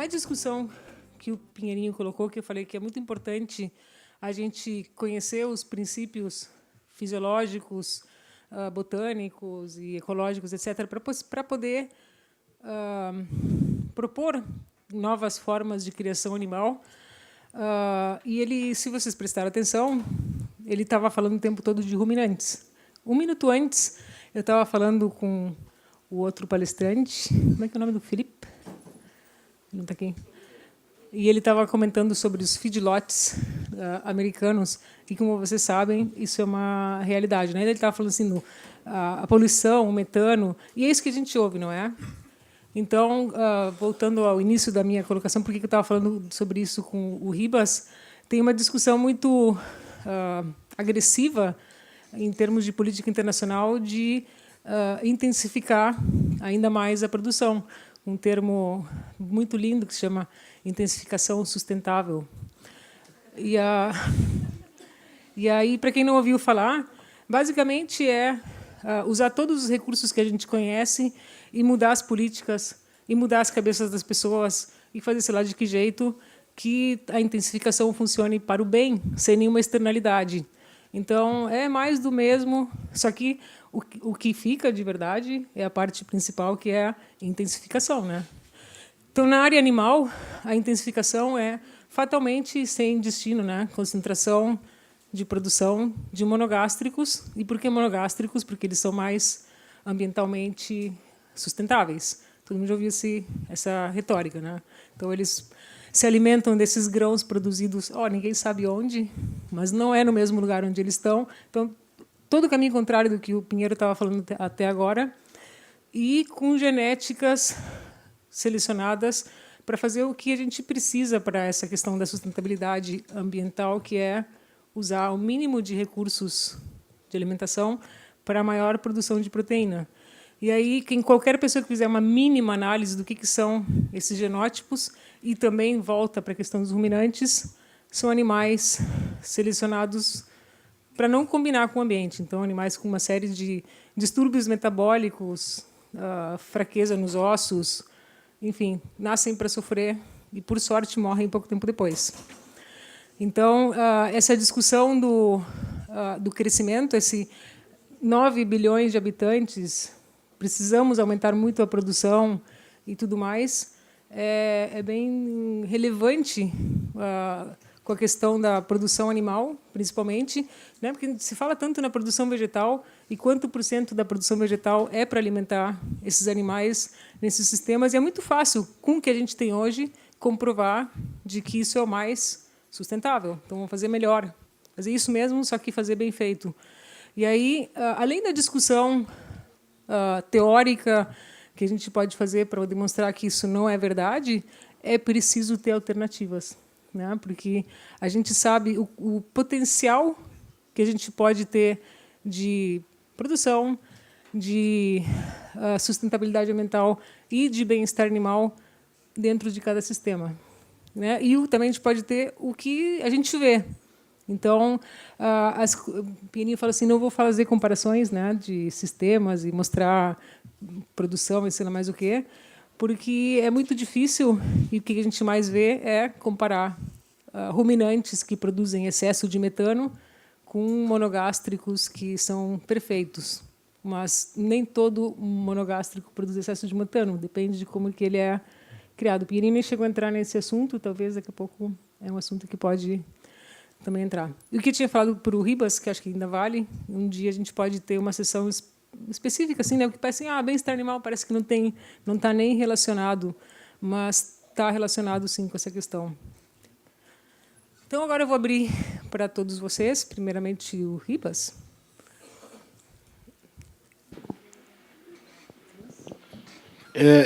discussão que o Pinheirinho colocou, que eu falei que é muito importante a gente conhecer os princípios fisiológicos, botânicos e ecológicos, etc., para poder propor novas formas de criação animal. E ele, se vocês prestarem atenção, ele estava falando o tempo todo de ruminantes. Um minuto antes, eu estava falando com o outro palestrante, como é que é o nome do Felipe? Ele não está aqui. E ele estava comentando sobre os feedlots americanos, e, como vocês sabem, isso é uma realidade. Né? Ele estava falando assim, a poluição, o metano, e é isso que a gente ouve, não é? Então, voltando ao início da minha colocação, por que eu estava falando sobre isso com o Ribas, tem uma discussão muito agressiva, em termos de política internacional, de intensificar ainda mais a produção. Um termo muito lindo que se chama intensificação sustentável. E aí, para quem não ouviu falar, basicamente é usar todos os recursos que a gente conhece e mudar as políticas, e mudar as cabeças das pessoas, e fazer, sei lá, de que jeito que a intensificação funcione para o bem, sem nenhuma externalidade. Então, é mais do mesmo, só que o que fica de verdade é a parte principal, que é a intensificação, né? Então, na área animal, a intensificação é fatalmente sem destino, né? Concentração de produção de monogástricos. E por que monogástricos? Porque eles são mais ambientalmente sustentáveis. Todo mundo já ouviu essa retórica, né? Então, eles se alimentam desses grãos produzidos, ninguém sabe onde, mas não é no mesmo lugar onde eles estão. Então, todo o caminho contrário do que o Pinheiro estava falando até agora, e com genéticas selecionadas para fazer o que a gente precisa para essa questão da sustentabilidade ambiental, que é usar o mínimo de recursos de alimentação para a maior produção de proteína. E aí, qualquer pessoa que fizer uma mínima análise do que são esses genótipos, e também volta para a questão dos ruminantes, são animais selecionados para não combinar com o ambiente. Então, animais com uma série de distúrbios metabólicos, fraqueza nos ossos, enfim, nascem para sofrer e, por sorte, morrem pouco tempo depois. Então, essa discussão do crescimento, esse 9 bilhões de habitantes, precisamos aumentar muito a produção e tudo mais, é bem relevante com a questão da produção animal, principalmente, né? Porque se fala tanto na produção vegetal, e quanto por cento da produção vegetal é para alimentar esses animais nesses sistemas, e é muito fácil, com o que a gente tem hoje, comprovar de que isso é o mais sustentável. Então, vamos fazer melhor. Fazer isso mesmo, só que fazer bem feito. E aí, além da discussão teórica que a gente pode fazer para demonstrar que isso não é verdade, é preciso ter alternativas, né? Porque a gente sabe o potencial que a gente pode ter de produção, de sustentabilidade ambiental e de bem-estar animal dentro de cada sistema, né? E também a gente pode ter o que a gente vê. Então, o Pinheirinho fala assim, não vou fazer comparações, né, de sistemas e mostrar produção e sei lá mais o quê, porque é muito difícil, e o que a gente mais vê é comparar ruminantes que produzem excesso de metano com monogástricos que são perfeitos. Mas nem todo monogástrico produz excesso de metano, depende de como que ele é criado. O Pinheirinho nem chegou a entrar nesse assunto, talvez daqui a pouco é um assunto que pode também entrar. E o que eu tinha falado para o Ribas, que acho que ainda vale, um dia a gente pode ter uma sessão específica, assim, né? Porque parece assim, bem-estar animal parece que não está nem relacionado, mas está relacionado sim com essa questão. Então agora eu vou abrir para todos vocês, primeiramente o Ribas.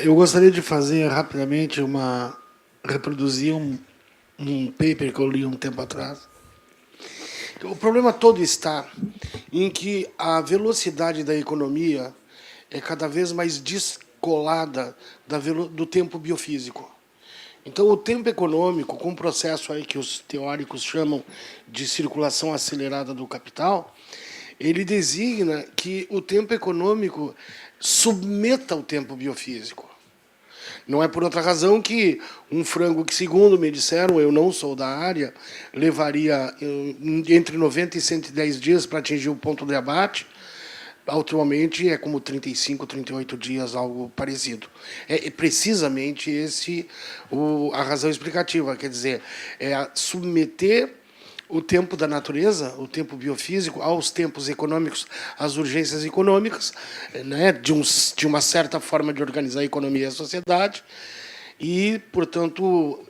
Eu gostaria de fazer rapidamente reproduzir um paper que eu li um tempo atrás. O problema todo está em que a velocidade da economia é cada vez mais descolada do tempo biofísico. Então, o tempo econômico, com um processo aí que os teóricos chamam de circulação acelerada do capital, ele designa que o tempo econômico submeta o tempo biofísico. Não é por outra razão que um frango que, segundo me disseram, eu não sou da área, levaria entre 90 e 110 dias para atingir o ponto de abate. Atualmente é como 35, 38 dias, algo parecido. É precisamente a razão explicativa, quer dizer, submeter o tempo da natureza, o tempo biofísico, aos tempos econômicos, às urgências econômicas, né, de uma certa forma de organizar a economia e a sociedade, e, portanto,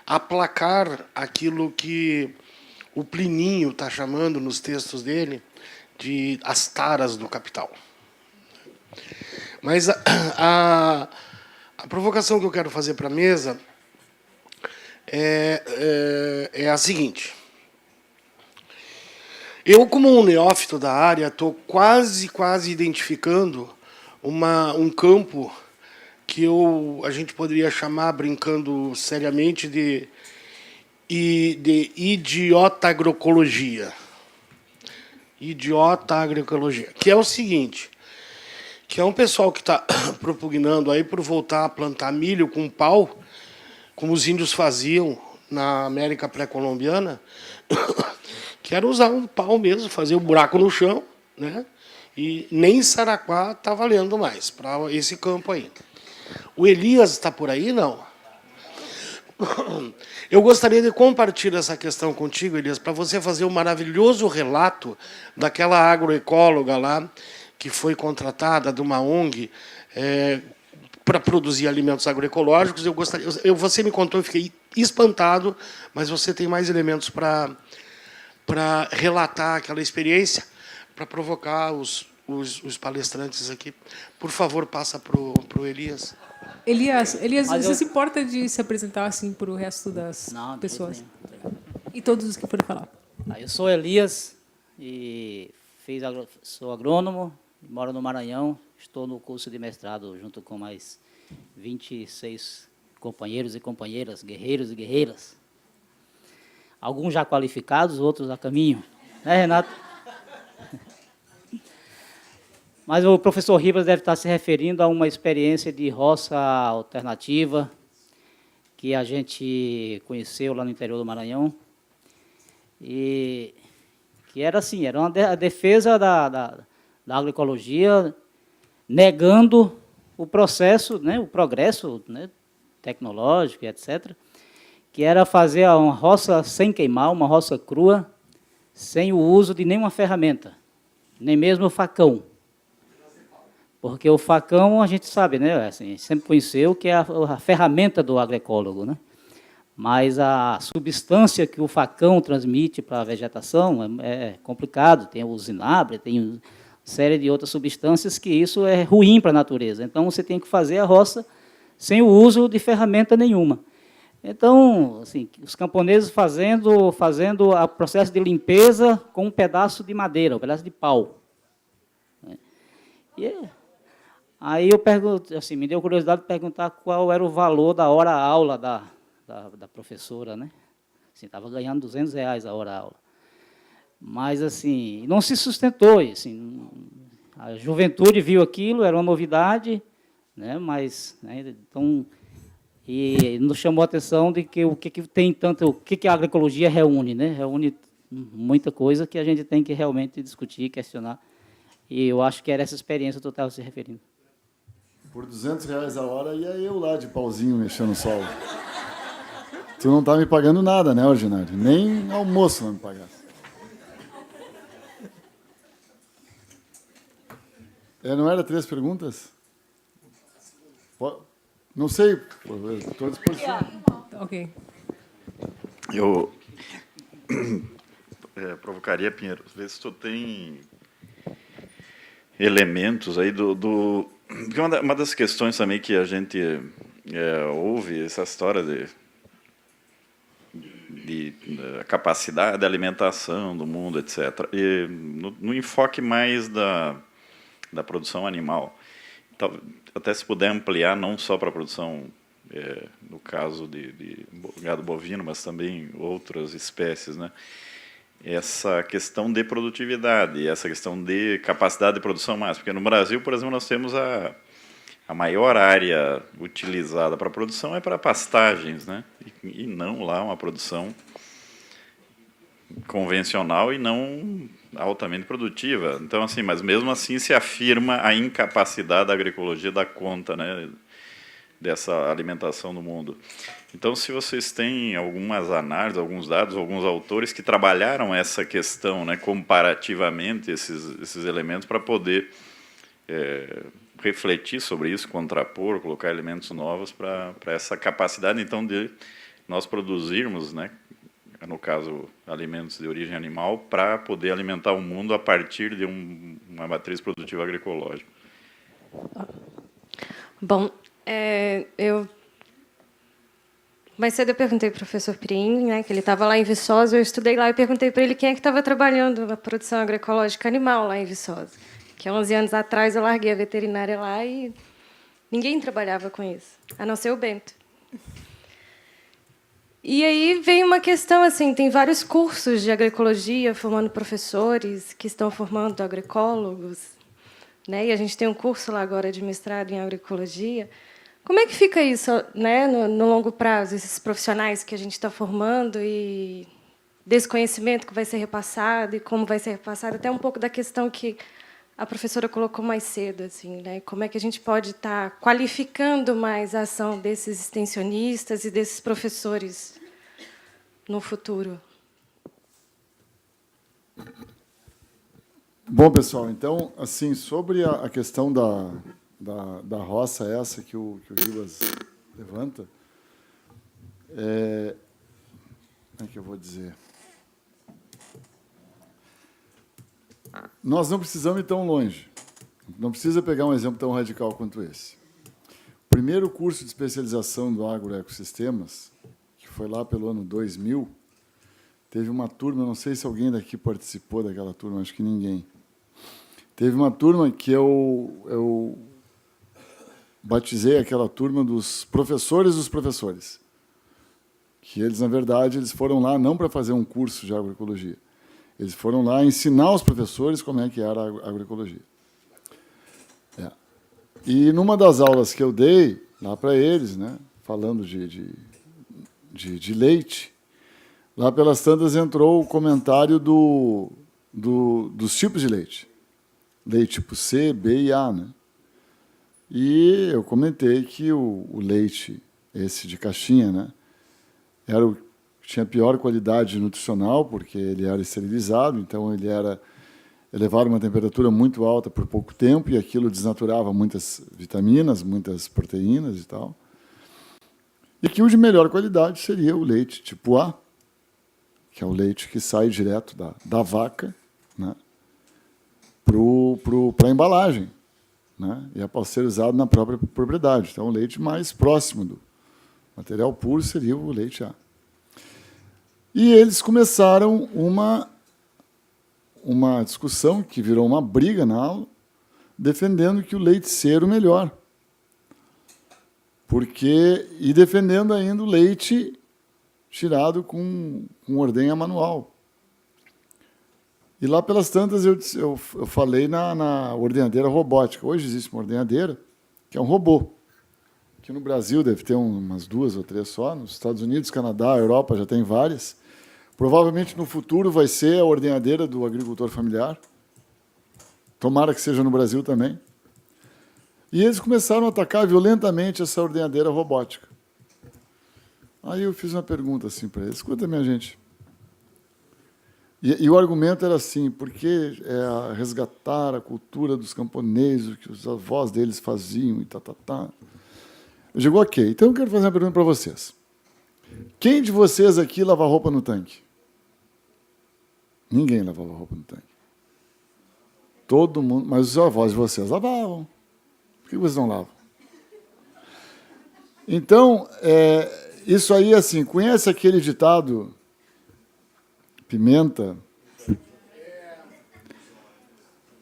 aplacar aquilo que o Plininho está chamando nos textos dele de as taras do capital. Mas a provocação que eu quero fazer para a mesa é a seguinte. Eu, como um neófito da área, estou quase identificando um campo que a gente poderia chamar, brincando seriamente, de idiota agroecologia. Idiota agroecologia, que é o seguinte, que é um pessoal que está propugnando aí por voltar a plantar milho com pau, como os índios faziam na América pré-colombiana, que era usar um pau mesmo, fazer um buraco no chão, né? E nem Saraquá está valendo mais para esse campo aí. O Elias está por aí, não? Eu gostaria de compartilhar essa questão contigo, Elias, para você fazer um maravilhoso relato daquela agroecóloga lá que foi contratada de uma ONG para produzir alimentos agroecológicos. Você me contou, eu fiquei espantado, mas você tem mais elementos para relatar aquela experiência, para provocar os palestrantes aqui. Por favor, passa para o Elias. Elias, você se importa de se apresentar assim para o resto das pessoas? E todos os que forem falar. Eu sou Elias, e sou agrônomo, moro no Maranhão, estou no curso de mestrado junto com mais 26 companheiros e companheiras, guerreiros e guerreiras. Alguns já qualificados, outros a caminho. Né, Renato? Mas o professor Ribas deve estar se referindo a uma experiência de roça alternativa que a gente conheceu lá no interior do Maranhão. E que era assim, era a defesa da agroecologia, negando o processo, né, o progresso, né, tecnológico, etc., que era fazer uma roça sem queimar, uma roça crua, sem o uso de nenhuma ferramenta, nem mesmo o facão. Porque o facão, a gente sabe, né, assim, sempre conheceu que é a ferramenta do agroecólogo, né? Mas a substância que o facão transmite para a vegetação é complicado, tem o usinabre, tem uma série de outras substâncias que isso é ruim para a natureza. Então, você tem que fazer a roça sem o uso de ferramenta nenhuma. Então, assim, os camponeses fazendo o processo de limpeza com um pedaço de madeira, um pedaço de pau. E aí eu pergunto, assim, me deu curiosidade de perguntar qual era o valor da hora-aula da professora, né? Assim, estava ganhando R$200 a hora-aula. Mas, assim, não se sustentou. Assim, a juventude viu aquilo, era uma novidade, né? Mas, né, então, e nos chamou a atenção de que o que tem tanto, o que a agroecologia reúne, né? Reúne muita coisa que a gente tem que realmente discutir, questionar. E eu acho que era essa experiência que eu estava se referindo. Por R$200 a hora, ia eu lá de pauzinho mexendo no solo. Tu não tá me pagando nada, né, Ordinário? Nem almoço não me pagasse. Não era 3 perguntas? Não sei, estou à disposição. Ok. Eu provocaria, Pinheiro, ver se tu tem elementos aí porque uma das questões também que a gente ouve, essa história de capacidade de alimentação do mundo, etc., e no enfoque mais da produção animal. Então, até se puder ampliar, não só para a produção, no caso de gado bovino, mas também outras espécies, né? Essa questão de produtividade, essa questão de capacidade de produção máxima. Porque no Brasil, por exemplo, nós temos a maior área utilizada para a produção é para pastagens, né? E não lá uma produção convencional e não altamente produtiva. Então, assim, mas mesmo assim se afirma a incapacidade da agroecologia dar conta, né, dessa alimentação do mundo. Então, se vocês têm algumas análises, alguns dados, alguns autores que trabalharam essa questão, né, comparativamente esses elementos para poder refletir sobre isso, contrapor, colocar elementos novos para essa capacidade, então, de nós produzirmos, né, no caso, alimentos de origem animal, para poder alimentar o mundo a partir de uma matriz produtiva agroecológica. Bom, mais cedo eu perguntei para o professor Pirim, né, que ele estava lá em Viçosa, eu estudei lá e perguntei para ele quem é que estava trabalhando a produção agroecológica animal lá em Viçosa. Que 11 anos atrás eu larguei a veterinária lá e ninguém trabalhava com isso, a não ser o Bento. E aí vem uma questão, assim, tem vários cursos de agroecologia formando professores que estão formando agroecólogos, né? E a gente tem um curso lá agora de mestrado em agroecologia. Como é que fica isso, né, no longo prazo, esses profissionais que a gente está formando e desse conhecimento que vai ser repassado e como vai ser repassado, até um pouco da questão que a professora colocou mais cedo, assim, né? Como é que a gente pode estar qualificando mais a ação desses extensionistas e desses professores no futuro? Bom, pessoal, então, assim, sobre a questão da roça essa que o Ribas levanta, como é que eu vou dizer? Nós não precisamos ir tão longe. Não precisa pegar um exemplo tão radical quanto esse. O primeiro curso de especialização do agroecossistemas, que foi lá pelo ano 2000, teve uma turma, não sei se alguém daqui participou daquela turma, acho que ninguém. Teve uma turma que eu batizei aquela turma dos professores dos professores, que eles, na verdade, eles foram lá não para fazer um curso de agroecologia, eles foram lá ensinar os professores como é que era a agroecologia. E numa das aulas que eu dei lá para eles, né, falando de leite, lá pelas tantas entrou o comentário dos tipos de leite. Leite tipo C, B e A, né? E eu comentei que o leite, esse de caixinha, né, tinha pior qualidade nutricional, porque ele era esterilizado, então ele era elevado a uma temperatura muito alta por pouco tempo, e aquilo desnaturava muitas vitaminas, muitas proteínas e tal. E que o de melhor qualidade seria o leite tipo A, que é o leite que sai direto da vaca, né, para a embalagem, né, e é para ser usado na própria propriedade. Então, o leite mais próximo do material puro seria o leite A. E eles começaram uma discussão que virou uma briga na aula, defendendo que o leite C era o melhor. E defendendo ainda o leite tirado com ordenha manual. E lá pelas tantas eu falei na ordenhadeira robótica. Hoje existe uma ordenhadeira que é um robô. Aqui no Brasil deve ter umas 2 ou 3 só. Nos Estados Unidos, Canadá, Europa já tem várias. Provavelmente no futuro vai ser a ordenhadeira do agricultor familiar. Tomara que seja no Brasil também. E eles começaram a atacar violentamente essa ordenhadeira robótica. Aí eu fiz uma pergunta assim para eles. Escuta, minha gente. E o argumento era assim, porque resgatar a cultura dos camponeses, o que os avós deles faziam e tá. Eu digo, ok, então eu quero fazer uma pergunta para vocês. Quem de vocês aqui lava roupa no tanque? Ninguém lavava roupa no tanque. Todo mundo, mas os avós de vocês lavavam. Por que vocês não lavam? Então, isso aí, assim, conhece aquele ditado pimenta?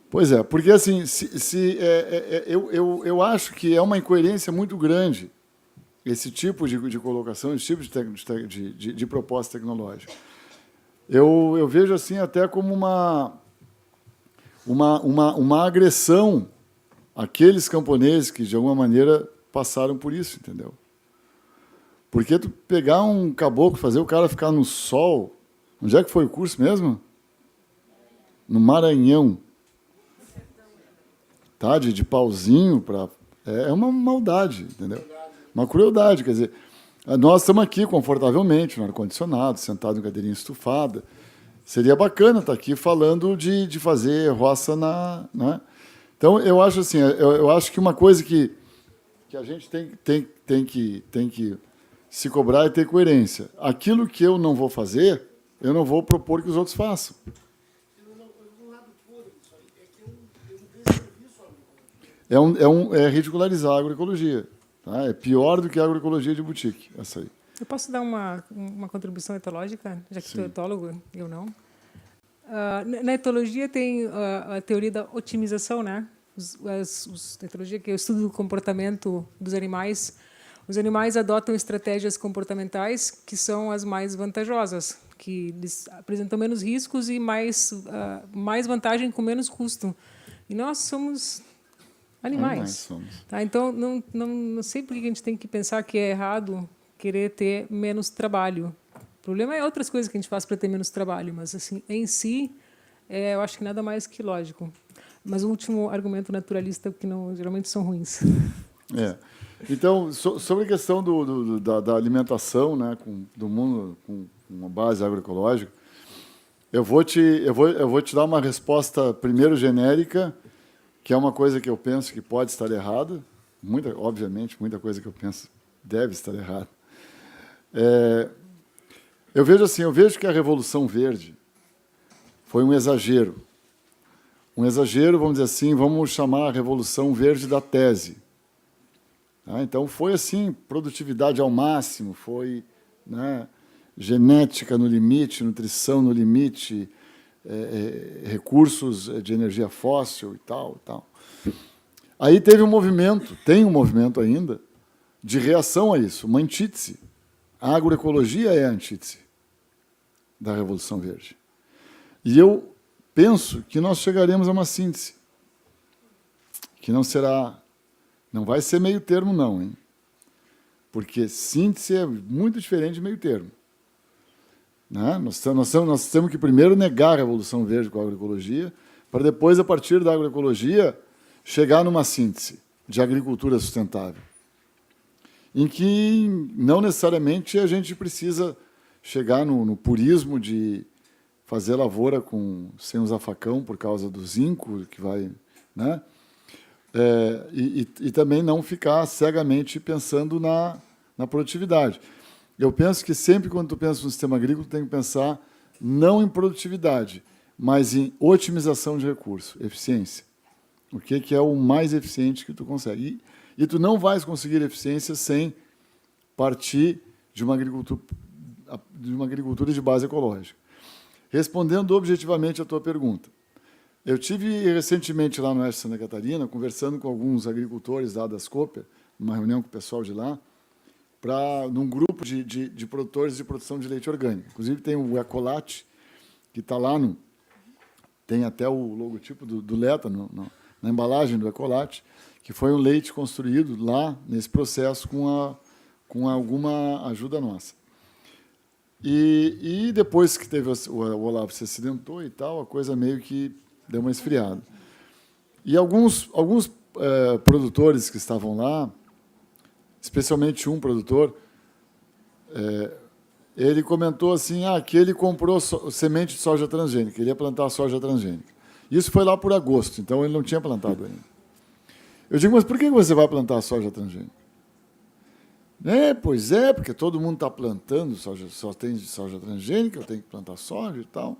Pois é, porque assim, eu acho que é uma incoerência muito grande esse tipo de colocação, esse tipo de proposta tecnológica. Eu vejo assim até como uma agressão aqueles camponeses que, de alguma maneira, passaram por isso, entendeu? Porque tu pegar um caboclo, fazer o cara ficar no sol... Onde é que foi o curso mesmo? No Maranhão. Tá? De pauzinho para... É uma maldade, entendeu? Uma crueldade, quer dizer... Nós estamos aqui confortavelmente, no ar-condicionado, sentado em cadeirinha estufada. Seria bacana estar aqui falando de fazer roça na... Né? Então, eu acho assim, eu acho que uma coisa que a gente tem que se cobrar é ter coerência. Aquilo que eu não vou fazer, eu não vou propor que os outros façam. É ridicularizar a agroecologia. Tá? É pior do que a agroecologia de boutique, essa aí. Eu posso dar uma contribuição etológica, já que sou etólogo, eu não. Na etologia tem a teoria da otimização, né? A etologia, que é o estudo do comportamento dos animais. Os animais adotam estratégias comportamentais que são as mais vantajosas, que eles apresentam menos riscos e mais vantagem com menos custo. E nós somos animais. Tá? Então, não sei por que a gente tem que pensar que é errado querer ter menos trabalho. O problema é outras coisas que a gente faz para ter menos trabalho, mas assim, em si, eu acho que nada mais que lógico. Mas o último argumento naturalista, que geralmente são ruins. Então, sobre a questão da alimentação, né, do mundo com uma base agroecológica, eu vou te dar uma resposta primeiro genérica, que é uma coisa que eu penso que pode estar errada. Obviamente, muita coisa que eu penso deve estar errada. Eu vejo que a Revolução Verde foi um exagero. Um exagero, vamos dizer assim, vamos chamar a Revolução Verde da tese. Então, foi assim, produtividade ao máximo, foi, né, genética no limite, nutrição no limite, recursos de energia fóssil e tal. Aí teve tem um movimento ainda, de reação a isso, uma antítese. A agroecologia é a antítese da Revolução Verde. E eu penso que nós chegaremos a uma síntese, que não vai ser meio termo, não, hein? Porque síntese é muito diferente de meio termo. Né? Nós temos que primeiro negar a Revolução Verde com a agroecologia, para depois, a partir da agroecologia, chegar numa síntese de agricultura sustentável, em que não necessariamente a gente precisa chegar no purismo de fazer lavoura sem usar facão por causa do zinco, que vai... Né? E também não ficar cegamente pensando na produtividade. Eu penso que sempre, quando tu pensa no sistema agrícola, tu tem que pensar não em produtividade, mas em otimização de recursos, eficiência. O que é o mais eficiente que tu consegue. E tu não vais conseguir eficiência sem partir de uma agricultura de base ecológica. Respondendo objetivamente à tua pergunta, eu tive recentemente lá no oeste de Santa Catarina, conversando com alguns agricultores lá das Cooper, numa reunião com o pessoal de lá, num grupo de produtores de produção de leite orgânico. Inclusive tem o Ecolate, que está lá, tem até o logotipo do Leta na embalagem do Ecolate, que foi um leite construído lá nesse processo com alguma ajuda nossa. E depois que teve o Olavo se acidentou e tal, a coisa meio que deu uma esfriada. E alguns produtores que estavam lá, especialmente um produtor, ele comentou assim, que ele comprou semente de soja transgênica, ele ia plantar soja transgênica. Isso foi lá por agosto, então ele não tinha plantado ainda. Eu digo, mas por que você vai plantar soja transgênica? Pois é, porque todo mundo está plantando soja, só tem soja transgênica, eu tenho que plantar soja e tal.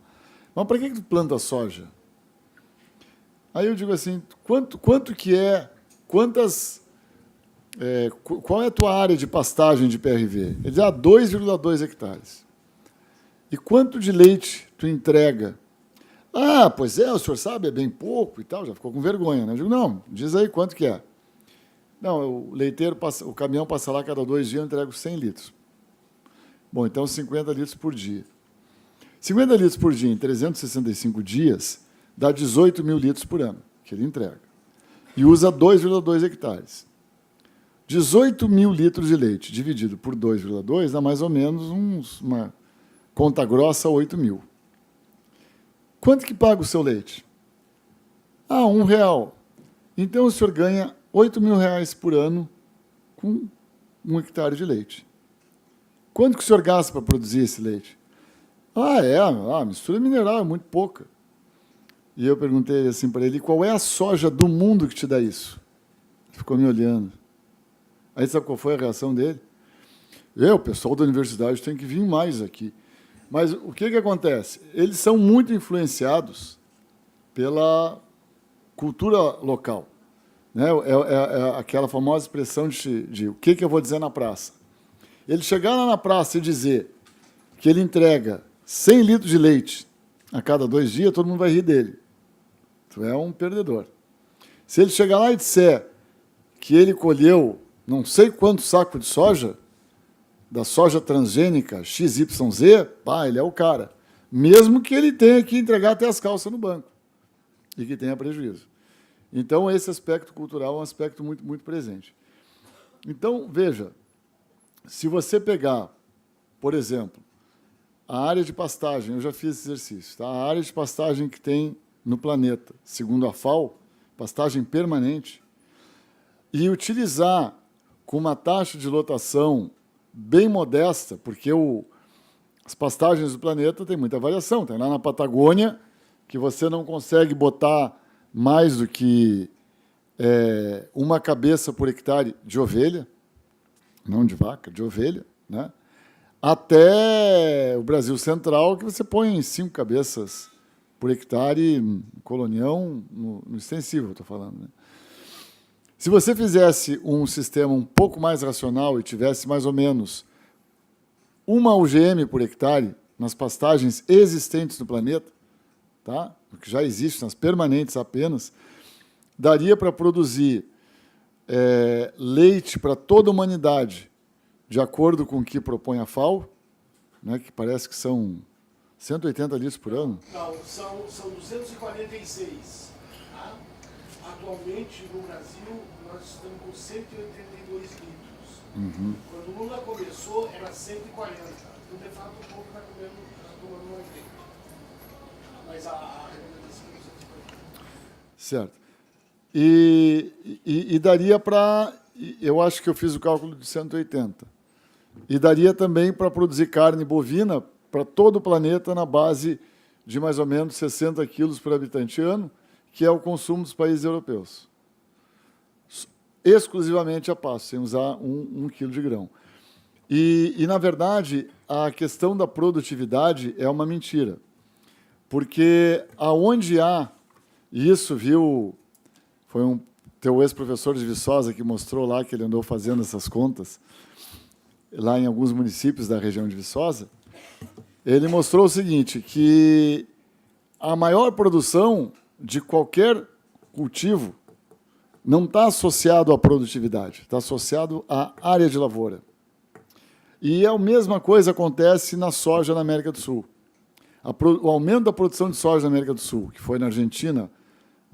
Mas para que tu planta soja? Aí eu digo assim, quanto que é, qual é a tua área de pastagem de PRV? Ele diz, 2,2 hectares. E quanto de leite tu entrega? Pois é, o senhor sabe, é bem pouco e tal, já ficou com vergonha, né? Eu digo, não, diz aí quanto que é. Não, o caminhão passa lá cada 2 dias, eu entrego 100 litros. Bom, então 50 litros por dia. 50 litros por dia em 365 dias dá 18 mil litros por ano, que ele entrega. e usa 2,2 hectares. 18 mil litros de leite dividido por 2,2 dá mais ou menos uma conta grossa, 8 mil. Quanto que paga o seu leite? Ah, R$1. Então o senhor ganha 8 mil reais por ano com 1 hectare de leite. Quanto que o senhor gasta para produzir esse leite? A mistura mineral é muito pouca. E eu perguntei assim para ele, qual é a soja do mundo que te dá isso? Ele ficou me olhando. Aí sabe qual foi a reação dele? O pessoal da universidade tem que vir mais aqui. Mas o que acontece? Eles são muito influenciados pela cultura local. Né? É aquela famosa expressão de o que eu vou dizer na praça. Ele chegar lá na praça e dizer que ele entrega 100 litros de leite a cada 2 dias, todo mundo vai rir dele. Tu é um perdedor. Se ele chegar lá e disser que ele colheu não sei quantos sacos de soja, da soja transgênica XYZ, ele é o cara. Mesmo que ele tenha que entregar até as calças no banco e que tenha prejuízo. Então, esse aspecto cultural é um aspecto muito, muito presente. Então, veja, se você pegar, por exemplo, a área de pastagem, eu já fiz esse exercício, tá? A área de pastagem que tem no planeta, segundo a FAO, pastagem permanente, e utilizar com uma taxa de lotação bem modesta, porque as pastagens do planeta têm muita variação. Tem lá na Patagônia, que você não consegue botar mais do que uma cabeça por hectare de ovelha, não de vaca, de ovelha, né? Até o Brasil Central, que você põe 5 cabeças por hectare, colonião, no extensivo, estou falando. Né? Se você fizesse um sistema um pouco mais racional e tivesse mais ou menos uma UGM por hectare nas pastagens existentes no planeta, tá? Que já existe nas permanentes apenas, daria para produzir leite para toda a humanidade, de acordo com o que propõe a FAO, né, que parece que são 180 litros por ano. Não, são 246. Tá? Atualmente, no Brasil, nós estamos com 182 litros. Uhum. Quando o Lula começou, era 140. Então, de fato, o povo está tomando mais leite. Mas a recomendação é 140. Certo. E daria para... Eu acho que eu fiz o cálculo de 180. E daria também para produzir carne bovina para todo o planeta na base de mais ou menos 60 quilos por habitante ano, que é o consumo dos países europeus. Exclusivamente a pasto, sem usar um quilo de grão. E, na verdade, a questão da produtividade é uma mentira. Porque aonde há... Isso, viu... Foi um teu ex-professor de Viçosa que mostrou lá que ele andou fazendo essas contas, lá em alguns municípios da região de Viçosa. Ele mostrou o seguinte, que a maior produção de qualquer cultivo não está associado à produtividade, está associado à área de lavoura. E a mesma coisa acontece na soja na América do Sul. O aumento da produção de soja na América do Sul, que foi na Argentina,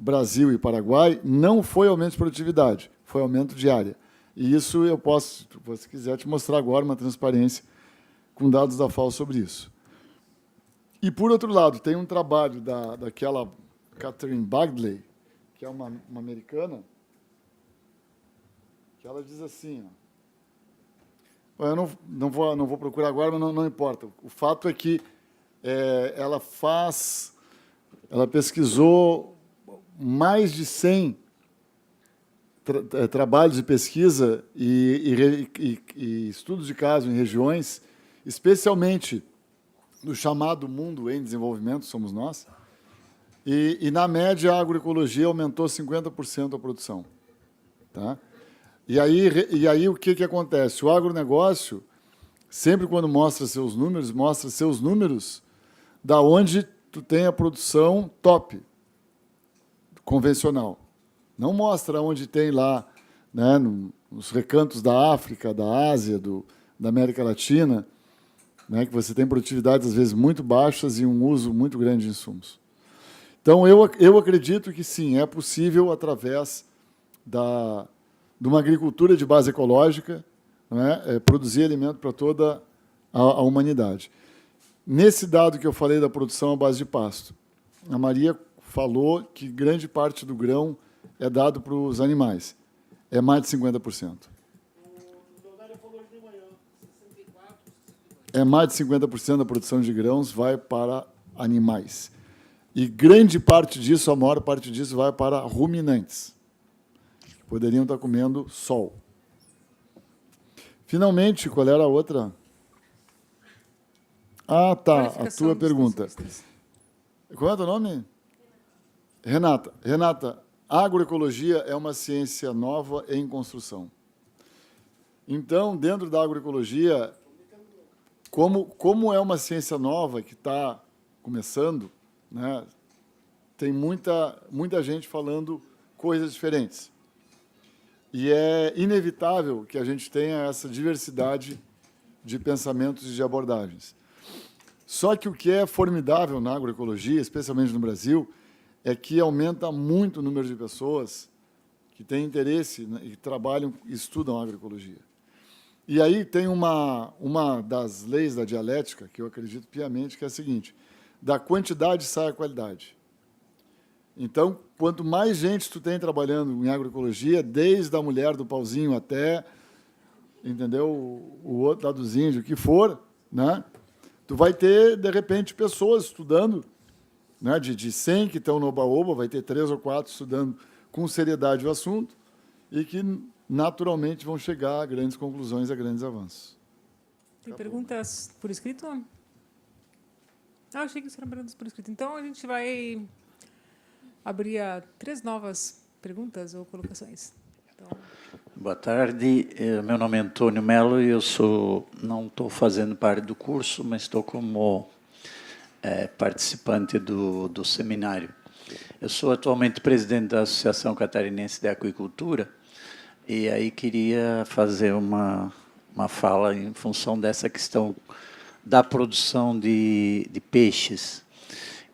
Brasil e Paraguai, não foi aumento de produtividade, foi aumento de área. E isso eu posso, se você quiser, te mostrar agora uma transparência com dados da FAO sobre isso. E, por outro lado, tem um trabalho daquela Catherine Bagley, que é uma americana, que ela diz assim, eu não vou procurar agora, mas não importa. O fato é que ela pesquisou mais de 100 trabalhos de pesquisa e estudos de caso em regiões, especialmente no chamado mundo em desenvolvimento, somos nós, e na média, a agroecologia aumentou 50% a produção. Tá? E aí o que acontece? O agronegócio, sempre quando mostra seus números da onde tu tem a produção top, convencional. Não mostra onde tem lá, né, nos recantos da África, da Ásia, da América Latina, né, que você tem produtividades, às vezes, muito baixas e um uso muito grande de insumos. Então, eu acredito que, sim, é possível, através de uma agricultura de base ecológica, não é? Produzir alimento para toda a humanidade. Nesse dado que eu falei da produção à base de pasto, a Maria falou que grande parte do grão é dado para os animais. É mais de 50%. É mais de 50% da produção de grãos vai para animais. E grande parte disso, a maior parte disso, vai para ruminantes. Poderiam estar comendo sol. Finalmente, qual era a outra? Ah, tá, a tua pergunta. Qual é o teu nome? Renata. Renata, a agroecologia é uma ciência nova em construção. Então, dentro da agroecologia, como é uma ciência nova que está começando, né, tem muita gente falando coisas diferentes. E é inevitável que a gente tenha essa diversidade de pensamentos e de abordagens. Só que o que é formidável na agroecologia, especialmente no Brasil, é que aumenta muito o número de pessoas que têm interesse, né, e trabalham e estudam agroecologia. E aí tem uma das leis da dialética, que eu acredito piamente, que é a seguinte: da quantidade sai a qualidade. Então, quanto mais gente tu tem trabalhando em agroecologia, desde a mulher do pauzinho até, entendeu, o outro lá dos índios, o que for, né, tu vai ter, de repente, pessoas estudando, né, de 100 que estão no Oba-Oba, vai ter 3 ou 4 estudando com seriedade o assunto e que, naturalmente, vão chegar a grandes conclusões, a grandes avanços. Tem perguntas por escrito? Ah, achei que isso eram perguntas por escrito. Então, a gente vai abrir a 3 novas perguntas ou colocações. Então... Boa tarde, meu nome é Antônio Melo e eu não estou fazendo parte do curso, mas estou como participante do seminário. Eu sou atualmente presidente da Associação Catarinense de Aquicultura e aí queria fazer uma fala em função dessa questão da produção de peixes,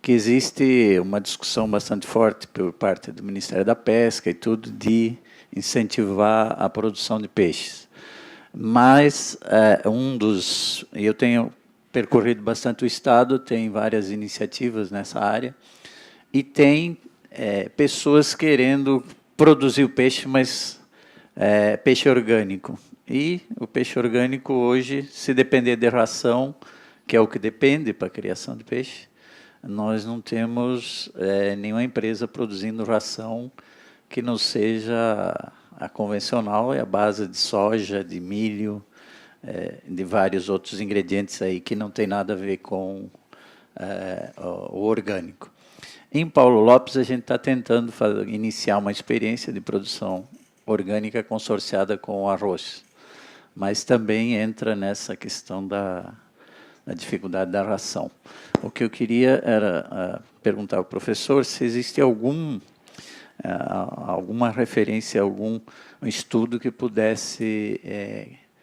que existe uma discussão bastante forte por parte do Ministério da Pesca e tudo de incentivar a produção de peixes. Mas eu tenho percorrido bastante o Estado, tem várias iniciativas nessa área, e tem pessoas querendo produzir o peixe, mas peixe orgânico. E o peixe orgânico hoje, se depender de ração, que é o que depende para a criação de peixe, nós não temos nenhuma empresa produzindo ração que não seja a convencional, é a base de soja, de milho, de vários outros ingredientes aí que não tem nada a ver com o orgânico. Em Paulo Lopes, a gente está tentando iniciar uma experiência de produção orgânica consorciada com o arroz, mas também entra nessa questão da dificuldade da ração. O que eu queria era perguntar ao professor se existe alguma referência, algum estudo que pudesse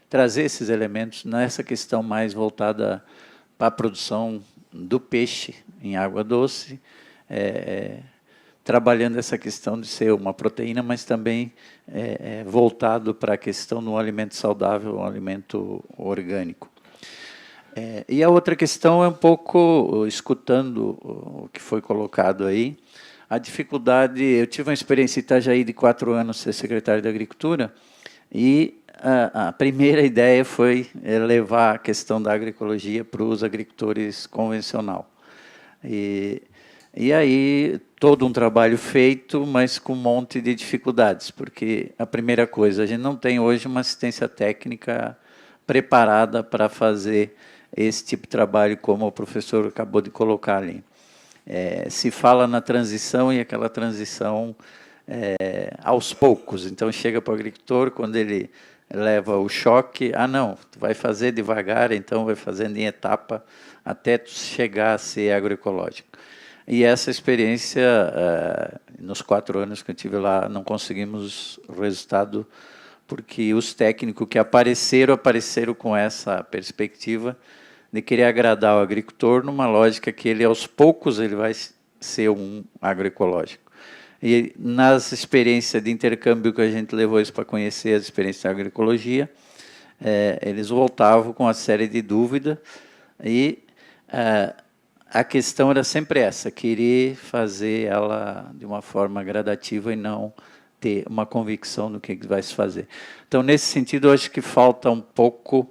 trazer esses elementos nessa questão mais voltada para a produção do peixe em água doce, trabalhando essa questão de ser uma proteína, mas também voltado para a questão do alimento saudável, um alimento orgânico. E a outra questão é um pouco, escutando o que foi colocado aí, a dificuldade. Eu tive uma experiência em Itajaí de 4 anos ser secretário de Agricultura, e a primeira ideia foi levar a questão da agroecologia para os agricultores convencional. E aí, todo um trabalho feito, mas com um monte de dificuldades, porque a primeira coisa, a gente não tem hoje uma assistência técnica preparada para fazer esse tipo de trabalho, como o professor acabou de colocar ali. Se fala na transição, e aquela transição aos poucos. Então, chega para o agricultor, quando ele leva o choque, não, tu vai fazer devagar, então vai fazendo em etapa, até tu chegar a ser agroecológico. E essa experiência, nos 4 anos que eu tive lá, não conseguimos o resultado, porque os técnicos que apareceram com essa perspectiva de querer agradar o agricultor numa lógica que ele, aos poucos, ele vai ser um agroecológico. E nas experiências de intercâmbio que a gente levou eles para conhecer as experiências da agroecologia, eles voltavam com uma série de dúvidas e a questão era sempre essa, querer fazer ela de uma forma gradativa e não ter uma convicção no que vai se fazer. Então, nesse sentido, eu acho que falta um pouco,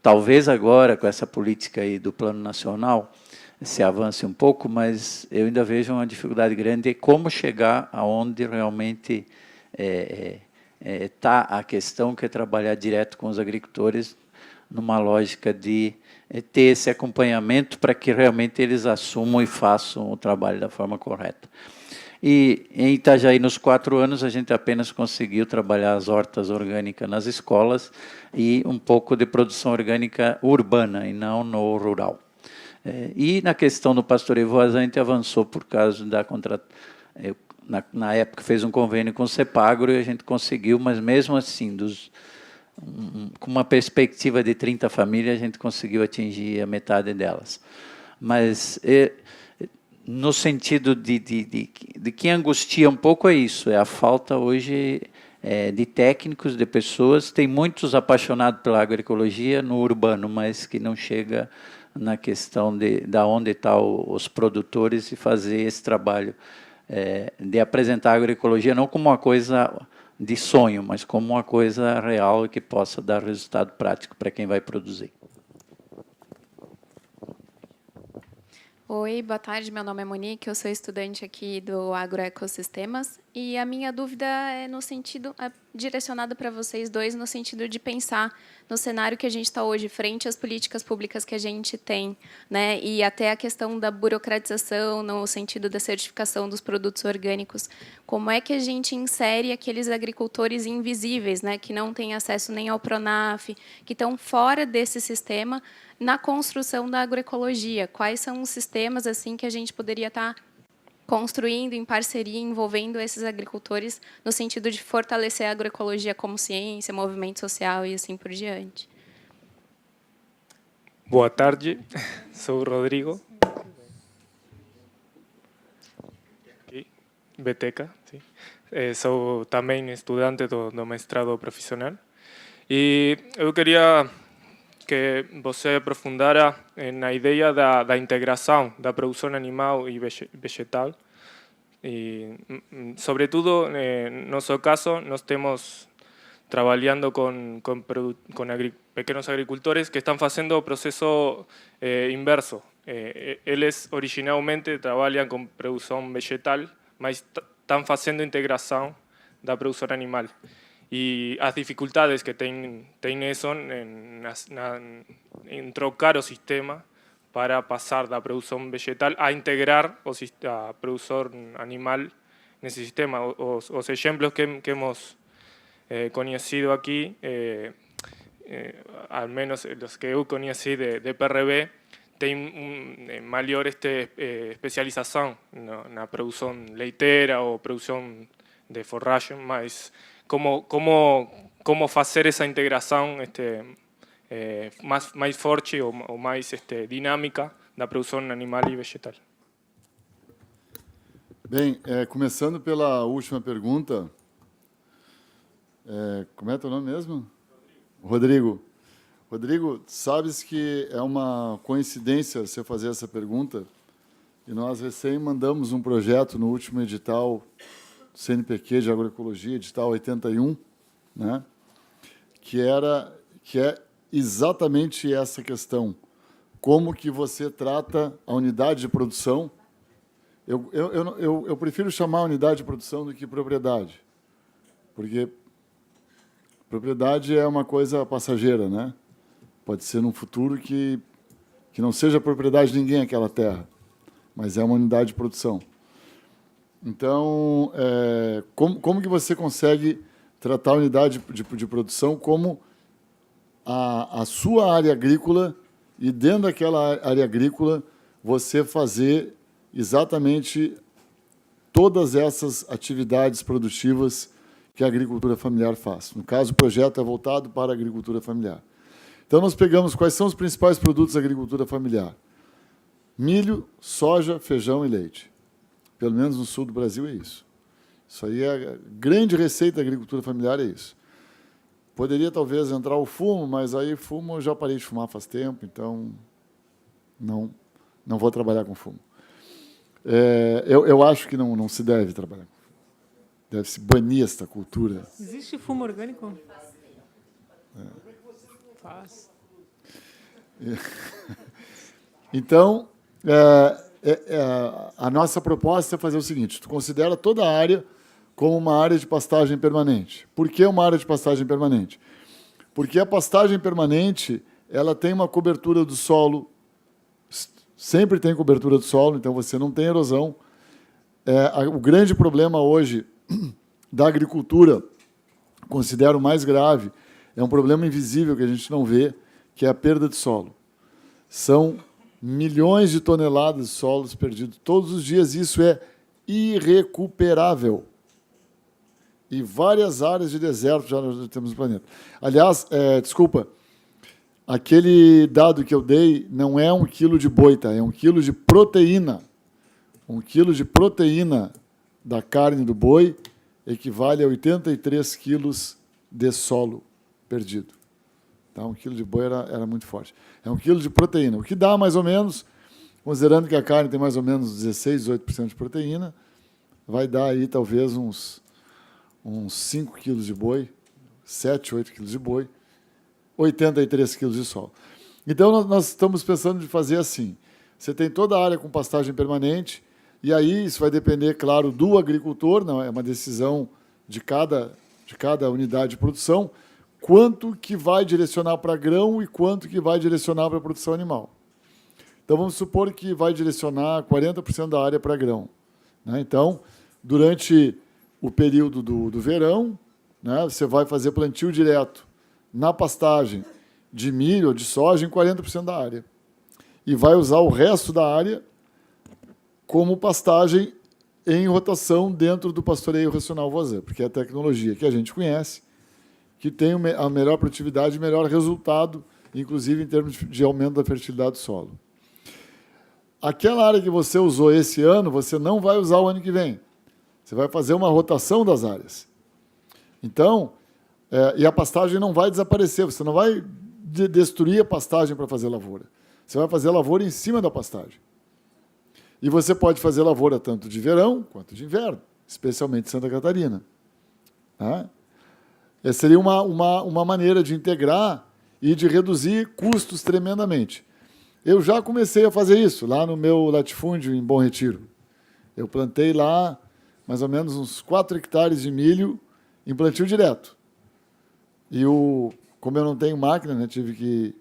talvez agora, com essa política aí do Plano Nacional, se avance um pouco, mas eu ainda vejo uma dificuldade grande de como chegar aonde realmente está a questão, que é trabalhar direto com os agricultores, numa lógica de ter esse acompanhamento para que realmente eles assumam e façam o trabalho da forma correta. E em Itajaí, nos 4 anos, a gente apenas conseguiu trabalhar as hortas orgânicas nas escolas e um pouco de produção orgânica urbana e não no rural. E na questão do pastoreio voazão, a gente avançou por causa da na época fez um convênio com o Cepagro e a gente conseguiu, mas mesmo assim, com uma perspectiva de 30 famílias, a gente conseguiu atingir a metade delas. Mas, no sentido de que angustia um pouco é isso, é a falta hoje de técnicos, de pessoas. Tem muitos apaixonados pela agroecologia no urbano, mas que não chega na questão de onde estão os produtores e fazer esse trabalho de apresentar a agroecologia não como uma coisa de sonho, mas como uma coisa real que possa dar resultado prático para quem vai produzir. Oi, boa tarde, meu nome é Monique, eu sou estudante aqui do Agroecossistemas e a minha dúvida é no sentido, direcionada para vocês dois, no sentido de pensar no cenário que a gente está hoje, frente às políticas públicas que a gente tem, né, e até a questão da burocratização, no sentido da certificação dos produtos orgânicos. Como é que a gente insere aqueles agricultores invisíveis, né, que não têm acesso nem ao Pronaf, que estão fora desse sistema, na construção da agroecologia? Quais são os sistemas assim que a gente poderia estar construindo em parceria, envolvendo esses agricultores, no sentido de fortalecer a agroecologia como ciência, movimento social e assim por diante? Boa tarde, sou o Rodrigo. Beteca, sim. Sou também estudante do mestrado profissional. E eu queria que você aprofundara na ideia da integração da produção animal e vegetal. E, sobretudo, no nosso caso, nós estamos trabalhando com pequenos agricultores que estão fazendo o processo inverso. Eles originalmente trabalham com produção vegetal, mas estão fazendo integração da produção animal. E as dificuldades que tem isso em trocar o sistema para passar da produção vegetal a integrar a produção animal nesse sistema. Os exemplos que hemos conhecido aqui, al menos os que eu conheci de PRB, tem maior especialização na produção leiteira ou produção de forragem, mas como fazer essa integração mais forte ou mais dinâmica da produção animal e vegetal. Bem, começando pela última pergunta, como é teu nome mesmo? Rodrigo. Rodrigo, sabes que é uma coincidência você fazer essa pergunta, e nós recém mandamos um projeto no último edital do CNPq de agroecologia, edital 81, né, que é exatamente essa questão. Como que você trata a unidade de produção? Eu prefiro chamar unidade de produção do que propriedade, porque propriedade é uma coisa passageira, né? Pode ser num futuro que não seja propriedade de ninguém aquela terra, mas é uma unidade de produção. Então, como que você consegue tratar a unidade de produção como a sua área agrícola e, dentro daquela área agrícola, você fazer exatamente todas essas atividades produtivas que a agricultura familiar faz? No caso, o projeto é voltado para a agricultura familiar. Então, nós pegamos quais são os principais produtos da agricultura familiar. Milho, soja, feijão e leite. Pelo menos no sul do Brasil é isso. Isso aí é a grande receita da agricultura familiar, é isso. Poderia, talvez, entrar o fumo, mas aí fumo eu já parei de fumar faz tempo, então não vou trabalhar com fumo. Eu acho que não se deve trabalhar com fumo. Deve-se banir esta cultura. Existe fumo orgânico? Faz. Então, a nossa proposta é fazer o seguinte: tu considera toda a área como uma área de pastagem permanente. Por que uma área de pastagem permanente? Porque a pastagem permanente ela tem uma cobertura do solo, sempre tem cobertura do solo, então você não tem erosão. O grande problema hoje da agricultura, considero mais grave, é um problema invisível que a gente não vê, que é a perda de solo. São milhões de toneladas de solos perdidos todos os dias, isso é irrecuperável. E várias áreas de deserto já temos no planeta. Aliás, desculpa, aquele dado que eu dei não é 1 quilo de boi, tá? É 1 quilo de proteína. 1 quilo de proteína da carne do boi equivale a 83 quilos de solo perdido. Tá? 1 quilo de boi era muito forte. É 1 quilo de proteína, o que dá mais ou menos, considerando que a carne tem mais ou menos 16, 18% de proteína, vai dar aí talvez uns 5 quilos de boi, 7, 8 quilos de boi, 83 quilos de solo. Então, nós estamos pensando de fazer assim. Você tem toda a área com pastagem permanente, e aí isso vai depender, claro, do agricultor, não é uma decisão de cada unidade de produção, quanto que vai direcionar para grão e quanto que vai direcionar para a produção animal. Então, vamos supor que vai direcionar 40% da área para grão. Né? Então, durante o período do verão, né, você vai fazer plantio direto na pastagem de milho ou de soja em 40% da área. E vai usar o resto da área como pastagem em rotação dentro do pastoreio racional Voisin, porque é a tecnologia que a gente conhece, que tem a melhor produtividade e melhor resultado, inclusive em termos de aumento da fertilidade do solo. Aquela área que você usou esse ano, você não vai usar o ano que vem. Você vai fazer uma rotação das áreas. Então, e a pastagem não vai desaparecer, você não vai destruir a pastagem para fazer lavoura. Você vai fazer lavoura em cima da pastagem. E você pode fazer lavoura tanto de verão quanto de inverno, especialmente em Santa Catarina. Tá? Seria uma maneira de integrar e de reduzir custos tremendamente. Eu já comecei a fazer isso lá no meu latifúndio em Bom Retiro. Eu plantei lá mais ou menos uns 4 hectares de milho em plantio direto. E como eu não tenho máquina, né, tive que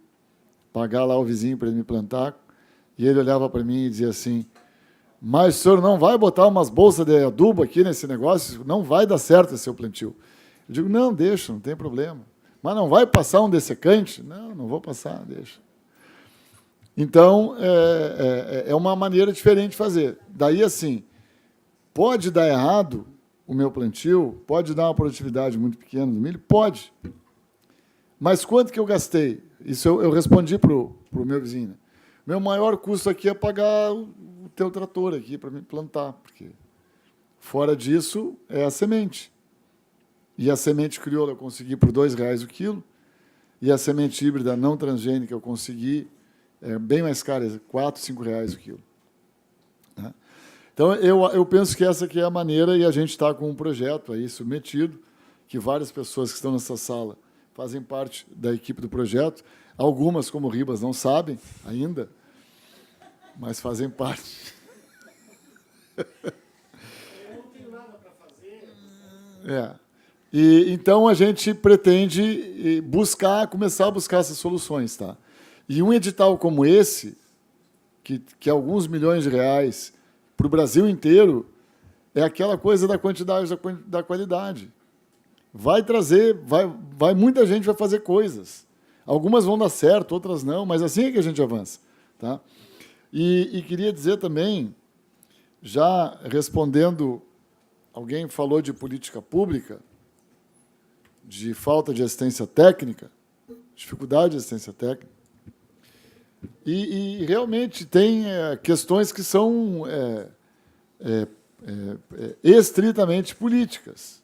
pagar lá o vizinho para ele me plantar, e ele olhava para mim e dizia assim: mas o senhor não vai botar umas bolsas de adubo aqui nesse negócio? Não vai dar certo esse seu plantio. Eu digo: não, deixa, não tem problema. Mas não vai passar um dessecante? Não vou passar, deixa. Então, é uma maneira diferente de fazer. Daí, assim, pode dar errado o meu plantio, pode dar uma produtividade muito pequena do milho? Pode. Mas quanto que eu gastei? Isso eu respondi para o meu vizinho. Né? Meu maior custo aqui é pagar o teu trator aqui para me plantar, porque fora disso é a semente. E a semente crioula eu consegui por R$2 o quilo, e a semente híbrida não transgênica eu consegui bem mais cara, R$4, R$5 o quilo. Né? Então, eu penso que essa aqui é a maneira, e a gente está com um projeto aí submetido, que várias pessoas que estão nessa sala fazem parte da equipe do projeto. Algumas, como o Ribas, não sabem ainda, mas fazem parte. Eu não tenho nada para fazer. Então, a gente pretende começar a buscar essas soluções. Tá? E um edital como esse, que é alguns milhões de reais para o Brasil inteiro, é aquela coisa da quantidade, da qualidade. Vai trazer, muita gente vai fazer coisas. Algumas vão dar certo, outras não, mas assim é que a gente avança. Tá? E queria dizer também, já respondendo, alguém falou de política pública, de falta de assistência técnica, dificuldade de assistência técnica, e realmente tem questões que são estritamente políticas.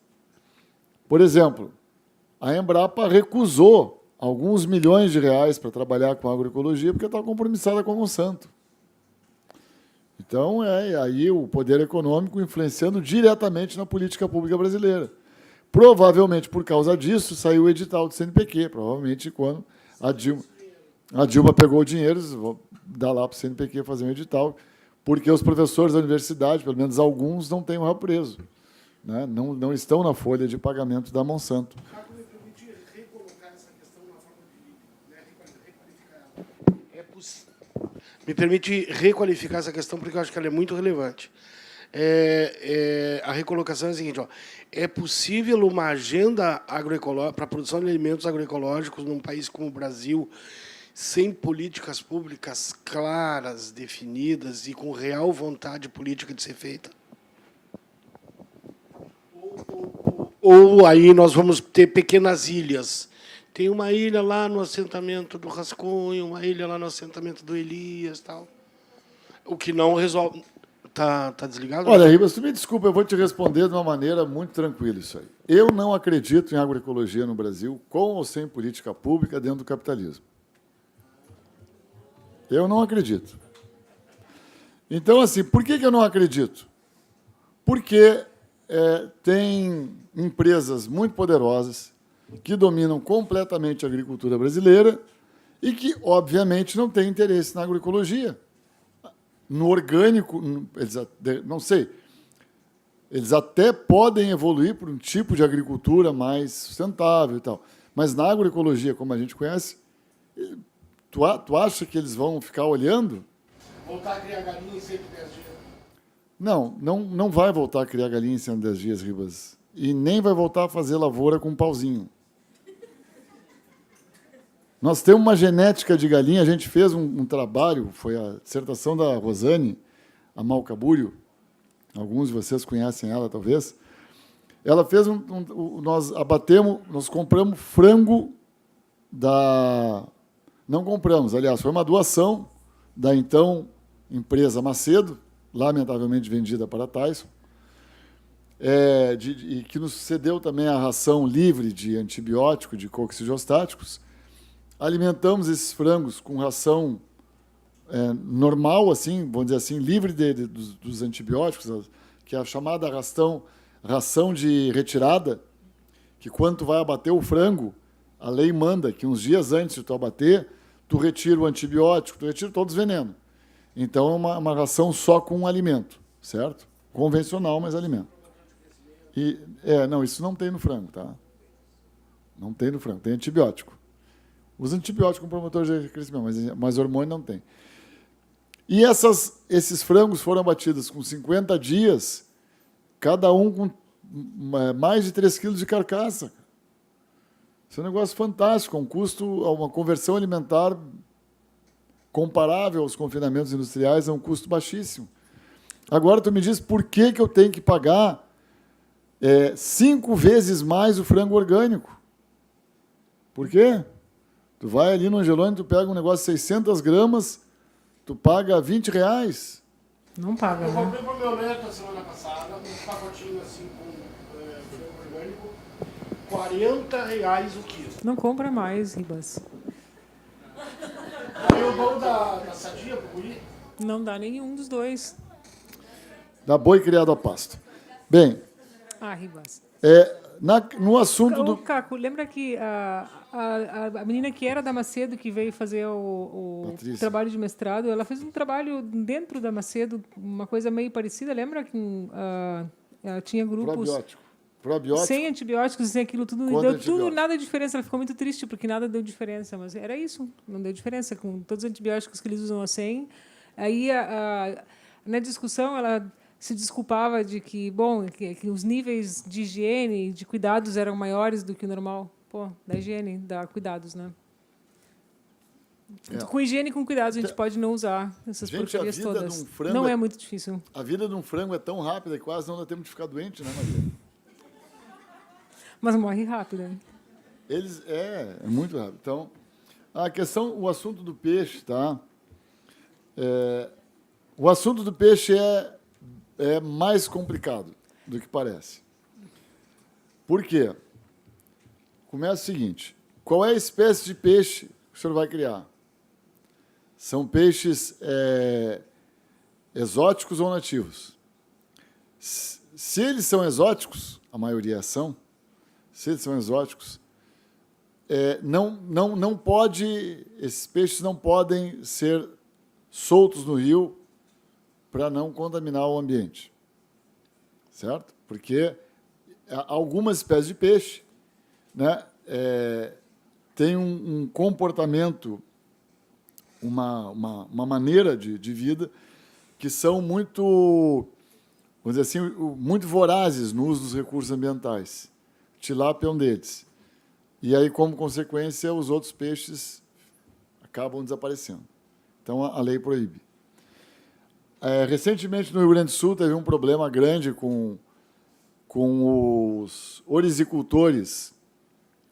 Por exemplo, a Embrapa recusou alguns milhões de reais para trabalhar com a agroecologia porque estava compromissada com a Monsanto. Então, aí o poder econômico influenciando diretamente na política pública brasileira. Provavelmente, por causa disso, saiu o edital do CNPq, provavelmente quando a Dilma pegou o dinheiro, vou dar lá para o CNPq fazer um edital, porque os professores da universidade, pelo menos alguns, não têm o réu preso, né? Não estão na folha de pagamento da Monsanto. Me permite requalificar essa questão, porque eu acho que ela é muito relevante. A recolocação é a seguinte: é possível uma agenda agroecológica para a produção de alimentos agroecológicos num país como o Brasil, sem políticas públicas claras, definidas e com real vontade política de ser feita? Ou aí nós vamos ter pequenas ilhas? Tem uma ilha lá no assentamento do Rascunho, uma ilha lá no assentamento do Elias, tal. O que não resolve. Tá desligado? Olha, Ribas, tu me desculpa, eu vou te responder de uma maneira muito tranquila isso aí. Eu não acredito em agroecologia no Brasil, com ou sem política pública dentro do capitalismo. Eu não acredito. Então, assim, por que eu não acredito? Porque tem empresas muito poderosas que dominam completamente a agricultura brasileira e que, obviamente, não têm interesse na agroecologia. No orgânico, não sei, eles até podem evoluir para um tipo de agricultura mais sustentável e tal, mas na agroecologia, como a gente conhece, tu acha que eles vão ficar olhando? Voltar a criar galinha em 110 dias. Não vai voltar a criar galinha em 110 dias, Ribas. E nem vai voltar a fazer lavoura com pauzinho. Nós temos uma genética de galinha, a gente fez um trabalho, foi a dissertação da Rosane Amalcabúrio, alguns de vocês conhecem ela, talvez. Ela fez nós compramos frango não compramos, aliás, foi uma doação da então empresa Macedo, lamentavelmente vendida para a Tyson, e que nos cedeu também a ração livre de antibiótico, de coccidiostáticos. Alimentamos esses frangos com ração normal, assim, vamos dizer assim, livre dos antibióticos, que é a chamada ração de retirada, que quando tu vai abater o frango, a lei manda que uns dias antes de tu abater, tu retira o antibiótico, tu retira todos os venenos. Então, é uma ração só com um alimento, certo? Convencional, mas alimento. Não, isso não tem no frango, tá? Não tem no frango, tem antibiótico. Os antibióticos com promotores de crescimento, mas hormônio não tem. E esses frangos foram abatidos com 50 dias, cada um com mais de 3 quilos de carcaça. Isso é um negócio fantástico, uma conversão alimentar comparável aos confinamentos industriais, é um custo baixíssimo. Agora, tu me diz por que eu tenho que pagar 5 vezes mais o frango orgânico? Por quê? Tu vai ali no Angelone, tu pega um negócio de 600 gramas, tu paga R$20. Não paga, Eu né? comprei para o meu neto a semana passada um pacotinho assim com frango orgânico, R$40 o quilo. Não compra mais, Ribas. Aí eu dou da Sadia pro guri. Não dá nenhum dos dois. Da boi criado a pasto. Bem, Ribas. no assunto do... Caco, lembra que a menina que era da Macedo, que veio fazer o trabalho de mestrado, ela fez um trabalho dentro da Macedo, uma coisa meio parecida, lembra que ela tinha grupos... Probiótico. Sem antibióticos, sem aquilo tudo, não deu tudo, nada de diferença. Ela ficou muito triste porque nada deu diferença, mas era isso, não deu diferença com todos os antibióticos que eles usam assim. Aí, na discussão, ela se desculpava de que, que os níveis de higiene, de cuidados eram maiores do que o normal. Da higiene, dá cuidados, né? Com higiene e com cuidados, a gente pode não usar essas porcarias todas. Não é muito difícil. A vida de um frango é tão rápida que quase não dá tempo de ficar doente, né, Maria? Mas morre rápido, né? É muito rápido. Então, o assunto do peixe, tá? O assunto do peixe é mais complicado do que parece. Por quê? Começa o seguinte: qual é a espécie de peixe que o senhor vai criar? São peixes exóticos ou nativos? Se eles são exóticos, a maioria são, se eles são exóticos, não pode, esses peixes não podem ser soltos no rio para não contaminar o ambiente, certo? Porque algumas espécies de peixe, né, têm um comportamento, uma maneira de vida que são muito, vamos dizer assim, muito vorazes no uso dos recursos ambientais. Tilápia é um deles. E aí, como consequência, os outros peixes acabam desaparecendo. Então, a lei proíbe. Recentemente, no Rio Grande do Sul, teve um problema grande com os orizicultores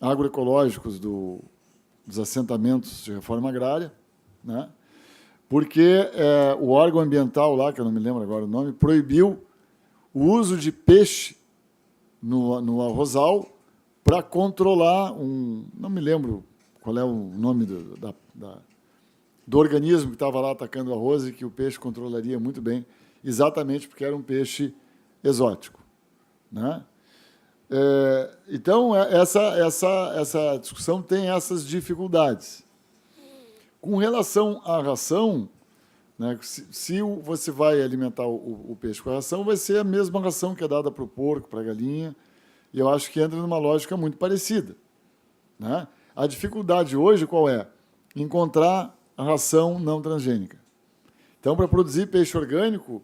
agroecológicos dos assentamentos de reforma agrária, né? Porque o órgão ambiental lá, que eu não me lembro agora o nome, proibiu o uso de peixe no arrozal para controlar não me lembro qual é o nome do organismo que estava lá atacando o arroz e que o peixe controlaria muito bem, exatamente porque era um peixe exótico, né? Então, essa discussão tem essas dificuldades. Com relação à ração, né, se você vai alimentar o peixe com a ração, vai ser a mesma ração que é dada para o porco, para a galinha, e eu acho que entra numa lógica muito parecida, né? A dificuldade hoje qual é? Encontrar a ração não transgênica. Então, para produzir peixe orgânico,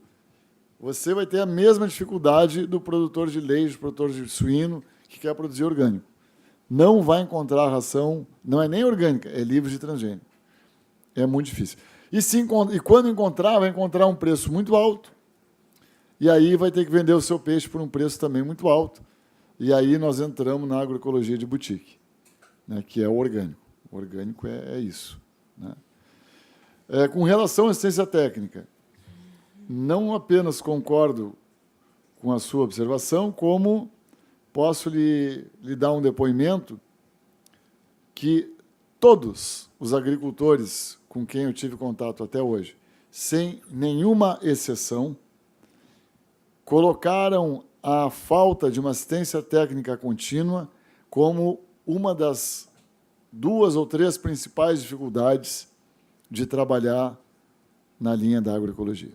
você vai ter a mesma dificuldade do produtor de leite, do produtor de suíno, que quer produzir orgânico. Não vai encontrar ração, não é nem orgânica, é livre de transgênico. É muito difícil. E quando encontrar, vai encontrar um preço muito alto, e aí vai ter que vender o seu peixe por um preço também muito alto. E aí nós entramos na agroecologia de boutique, né, que é o orgânico. O orgânico é isso, né? Com relação à assistência técnica, não apenas concordo com a sua observação, como posso lhe dar um depoimento que todos os agricultores com quem eu tive contato até hoje, sem nenhuma exceção, colocaram a falta de uma assistência técnica contínua como uma das 2 ou 3 principais dificuldades de trabalhar na linha da agroecologia.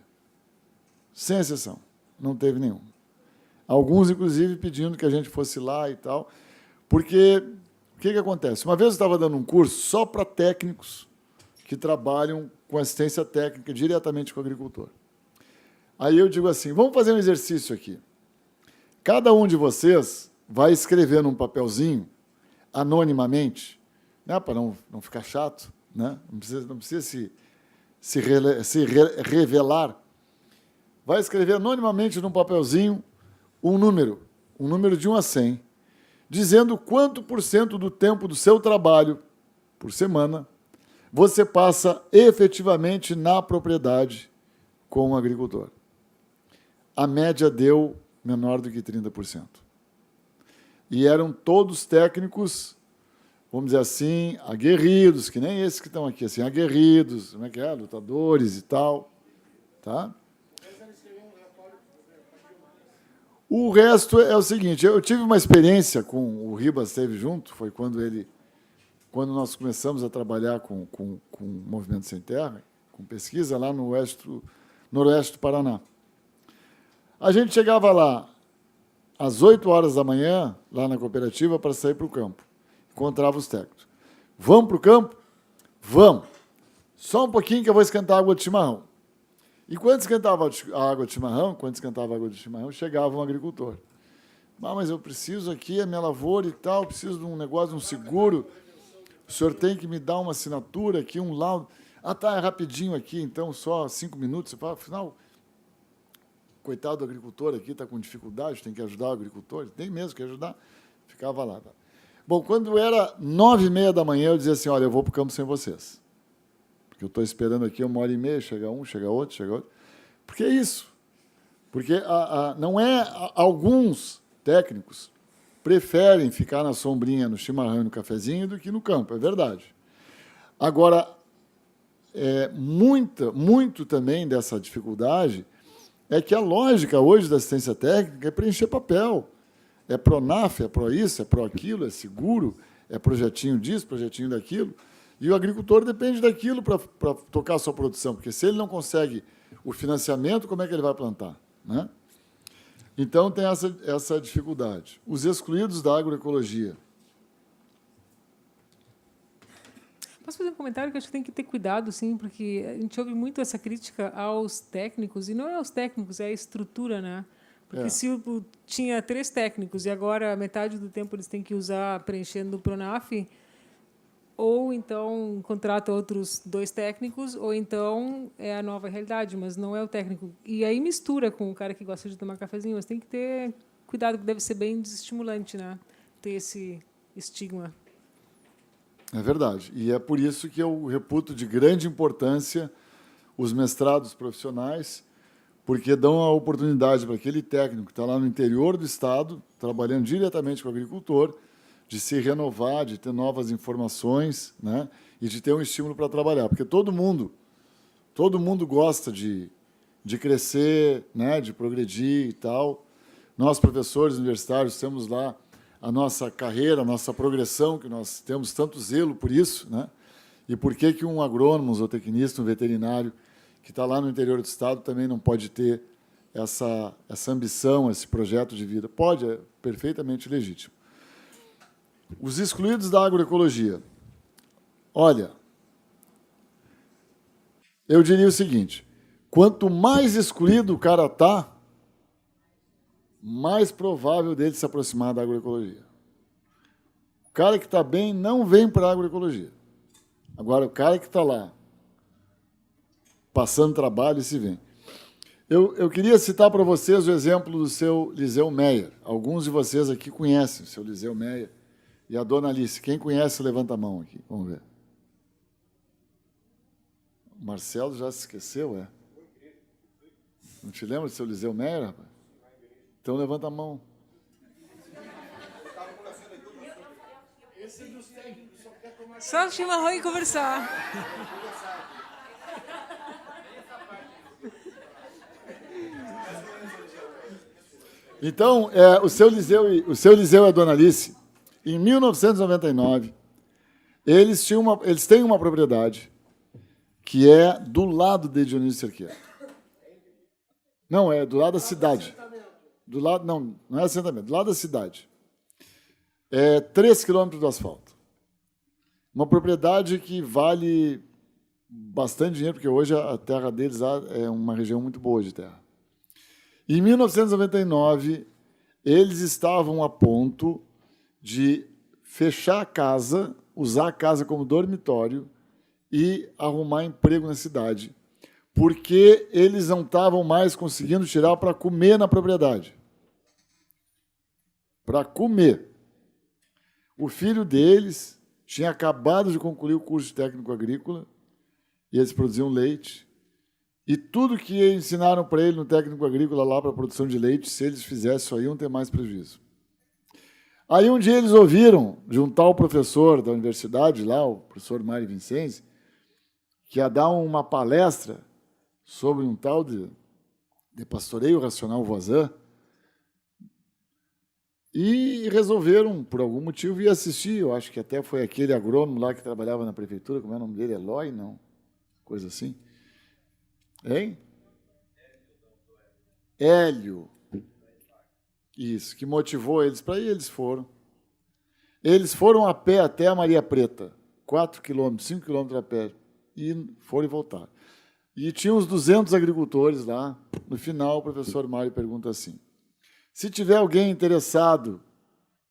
Sem exceção, não teve nenhum. Alguns, inclusive, pedindo que a gente fosse lá e tal, porque o que acontece? Uma vez eu estava dando um curso só para técnicos que trabalham com assistência técnica diretamente com o agricultor. Aí eu digo assim, vamos fazer um exercício aqui. Cada um de vocês vai escrever num papelzinho, anonimamente, né, para não ficar chato, né? Não precisa se revelar. Vai escrever anonimamente num papelzinho um número de 1 a 100, dizendo quanto % do tempo do seu trabalho, por semana, você passa efetivamente na propriedade com o agricultor. A média deu menor do que 30%. E eram todos técnicos, vamos dizer assim, aguerridos, que nem esses que estão aqui, assim, aguerridos, como é que é? Lutadores e tal. Tá? O resto é o seguinte, eu tive uma experiência com o Ribas, esteve junto, foi quando nós começamos a trabalhar com o Movimento Sem Terra, com pesquisa lá no noroeste do Paraná. A gente chegava lá às 8 horas da manhã, lá na cooperativa, para sair para o campo. Encontrava os técnicos. Vamos para o campo? Vamos. Só um pouquinho que eu vou esquentar a água de chimarrão. E quando esquentava a água de chimarrão, chegava um agricultor. Mas eu preciso aqui, a minha lavoura e tal, preciso de um negócio, de um seguro. O senhor tem que me dar uma assinatura aqui, um laudo. Tá, é rapidinho aqui, então, só 5 minutos. Você fala, afinal, coitado do agricultor aqui, está com dificuldade, tem que ajudar o agricultor, tem mesmo que ajudar. Ficava lá. Tá. Bom, quando era 9h30 da manhã, eu dizia assim, olha, eu vou para o campo sem vocês. Porque eu estou esperando aqui 1h30, chega um, chega outro. Porque é isso. Porque não é alguns técnicos preferem ficar na sombrinha, no chimarrão e no cafezinho do que no campo, é verdade. Agora, muito também dessa dificuldade é que a lógica hoje da assistência técnica é preencher papel. É Pronaf, é pro isso, é pro aquilo, é seguro, é projetinho disso, projetinho daquilo. E o agricultor depende daquilo para tocar a sua produção, porque se ele não consegue o financiamento, como é que ele vai plantar, né? Então, tem essa dificuldade. Os excluídos da agroecologia. Posso fazer um comentário que eu acho que tem que ter cuidado, sim, porque a gente ouve muito essa crítica aos técnicos, e não é aos técnicos, é a estrutura, né? Porque se tinha 3 técnicos e agora metade do tempo eles têm que usar preenchendo o Pronaf, ou então contrata outros 2 técnicos, ou então é a nova realidade, mas não é o técnico. E aí mistura com o cara que gosta de tomar cafezinho, mas tem que ter cuidado, que deve ser bem desestimulante, né? Ter esse estigma. É verdade. E é por isso que eu reputo de grande importância os mestrados profissionais, porque dão a oportunidade para aquele técnico que está lá no interior do Estado, trabalhando diretamente com o agricultor, de se renovar, de ter novas informações, né? E de ter um estímulo para trabalhar. Porque todo mundo gosta de crescer, né? De progredir e tal. Nós, professores universitários, temos lá a nossa carreira, a nossa progressão, que nós temos tanto zelo por isso, né? E por que um agrônomo, um zootecnista, um veterinário, que está lá no interior do Estado, também não pode ter essa ambição, esse projeto de vida? Pode, é perfeitamente legítimo. Os excluídos da agroecologia. Olha, eu diria o seguinte, quanto mais excluído o cara está, mais provável dele se aproximar da agroecologia. O cara que está bem não vem para a agroecologia. Agora, o cara que está lá, passando trabalho, se vem. Eu queria citar para vocês o exemplo do seu Liseu Meyer. Alguns de vocês aqui conhecem o seu Liseu Meyer. E a dona Alice. Quem conhece, levanta a mão aqui. Vamos ver. O Marcelo já se esqueceu, é? Não te lembra do seu Liseu Meyer, rapaz? Então, levanta a mão. Só chimarrão e conversar. Então, o seu Liseu e a dona Alice, em 1999, eles têm uma propriedade que é do lado de Dionísio Cerqueira. Não, é do lado da cidade. Do lado, não é assentamento, do lado da cidade. É 3 quilômetros do asfalto. Uma propriedade que vale bastante dinheiro, porque hoje a terra deles é uma região muito boa de terra. Em 1999, eles estavam a ponto de fechar a casa, usar a casa como dormitório e arrumar emprego na cidade, porque eles não estavam mais conseguindo tirar para comer na propriedade. Para comer. O filho deles tinha acabado de concluir o curso de técnico agrícola e eles produziam leite. E tudo que ensinaram para ele no técnico agrícola lá para a produção de leite, se eles fizessem isso aí, iam ter mais prejuízo. Aí um dia eles ouviram de um tal professor da universidade lá, o professor Mário Vincenzi, que ia dar uma palestra sobre um tal de pastoreio racional voisin, e resolveram, por algum motivo, ir assistir. Eu acho que até foi aquele agrônomo lá que trabalhava na prefeitura, como é o nome dele? Eloy, não? Coisa assim. Hein? Hélio. Isso, que motivou eles para ir, eles foram. Eles foram a pé até a Maria Preta, 4 quilômetros, 5 quilômetros a pé, e foram e voltaram. E tinha uns 200 agricultores lá. No final, o professor Mário pergunta assim, se tiver alguém interessado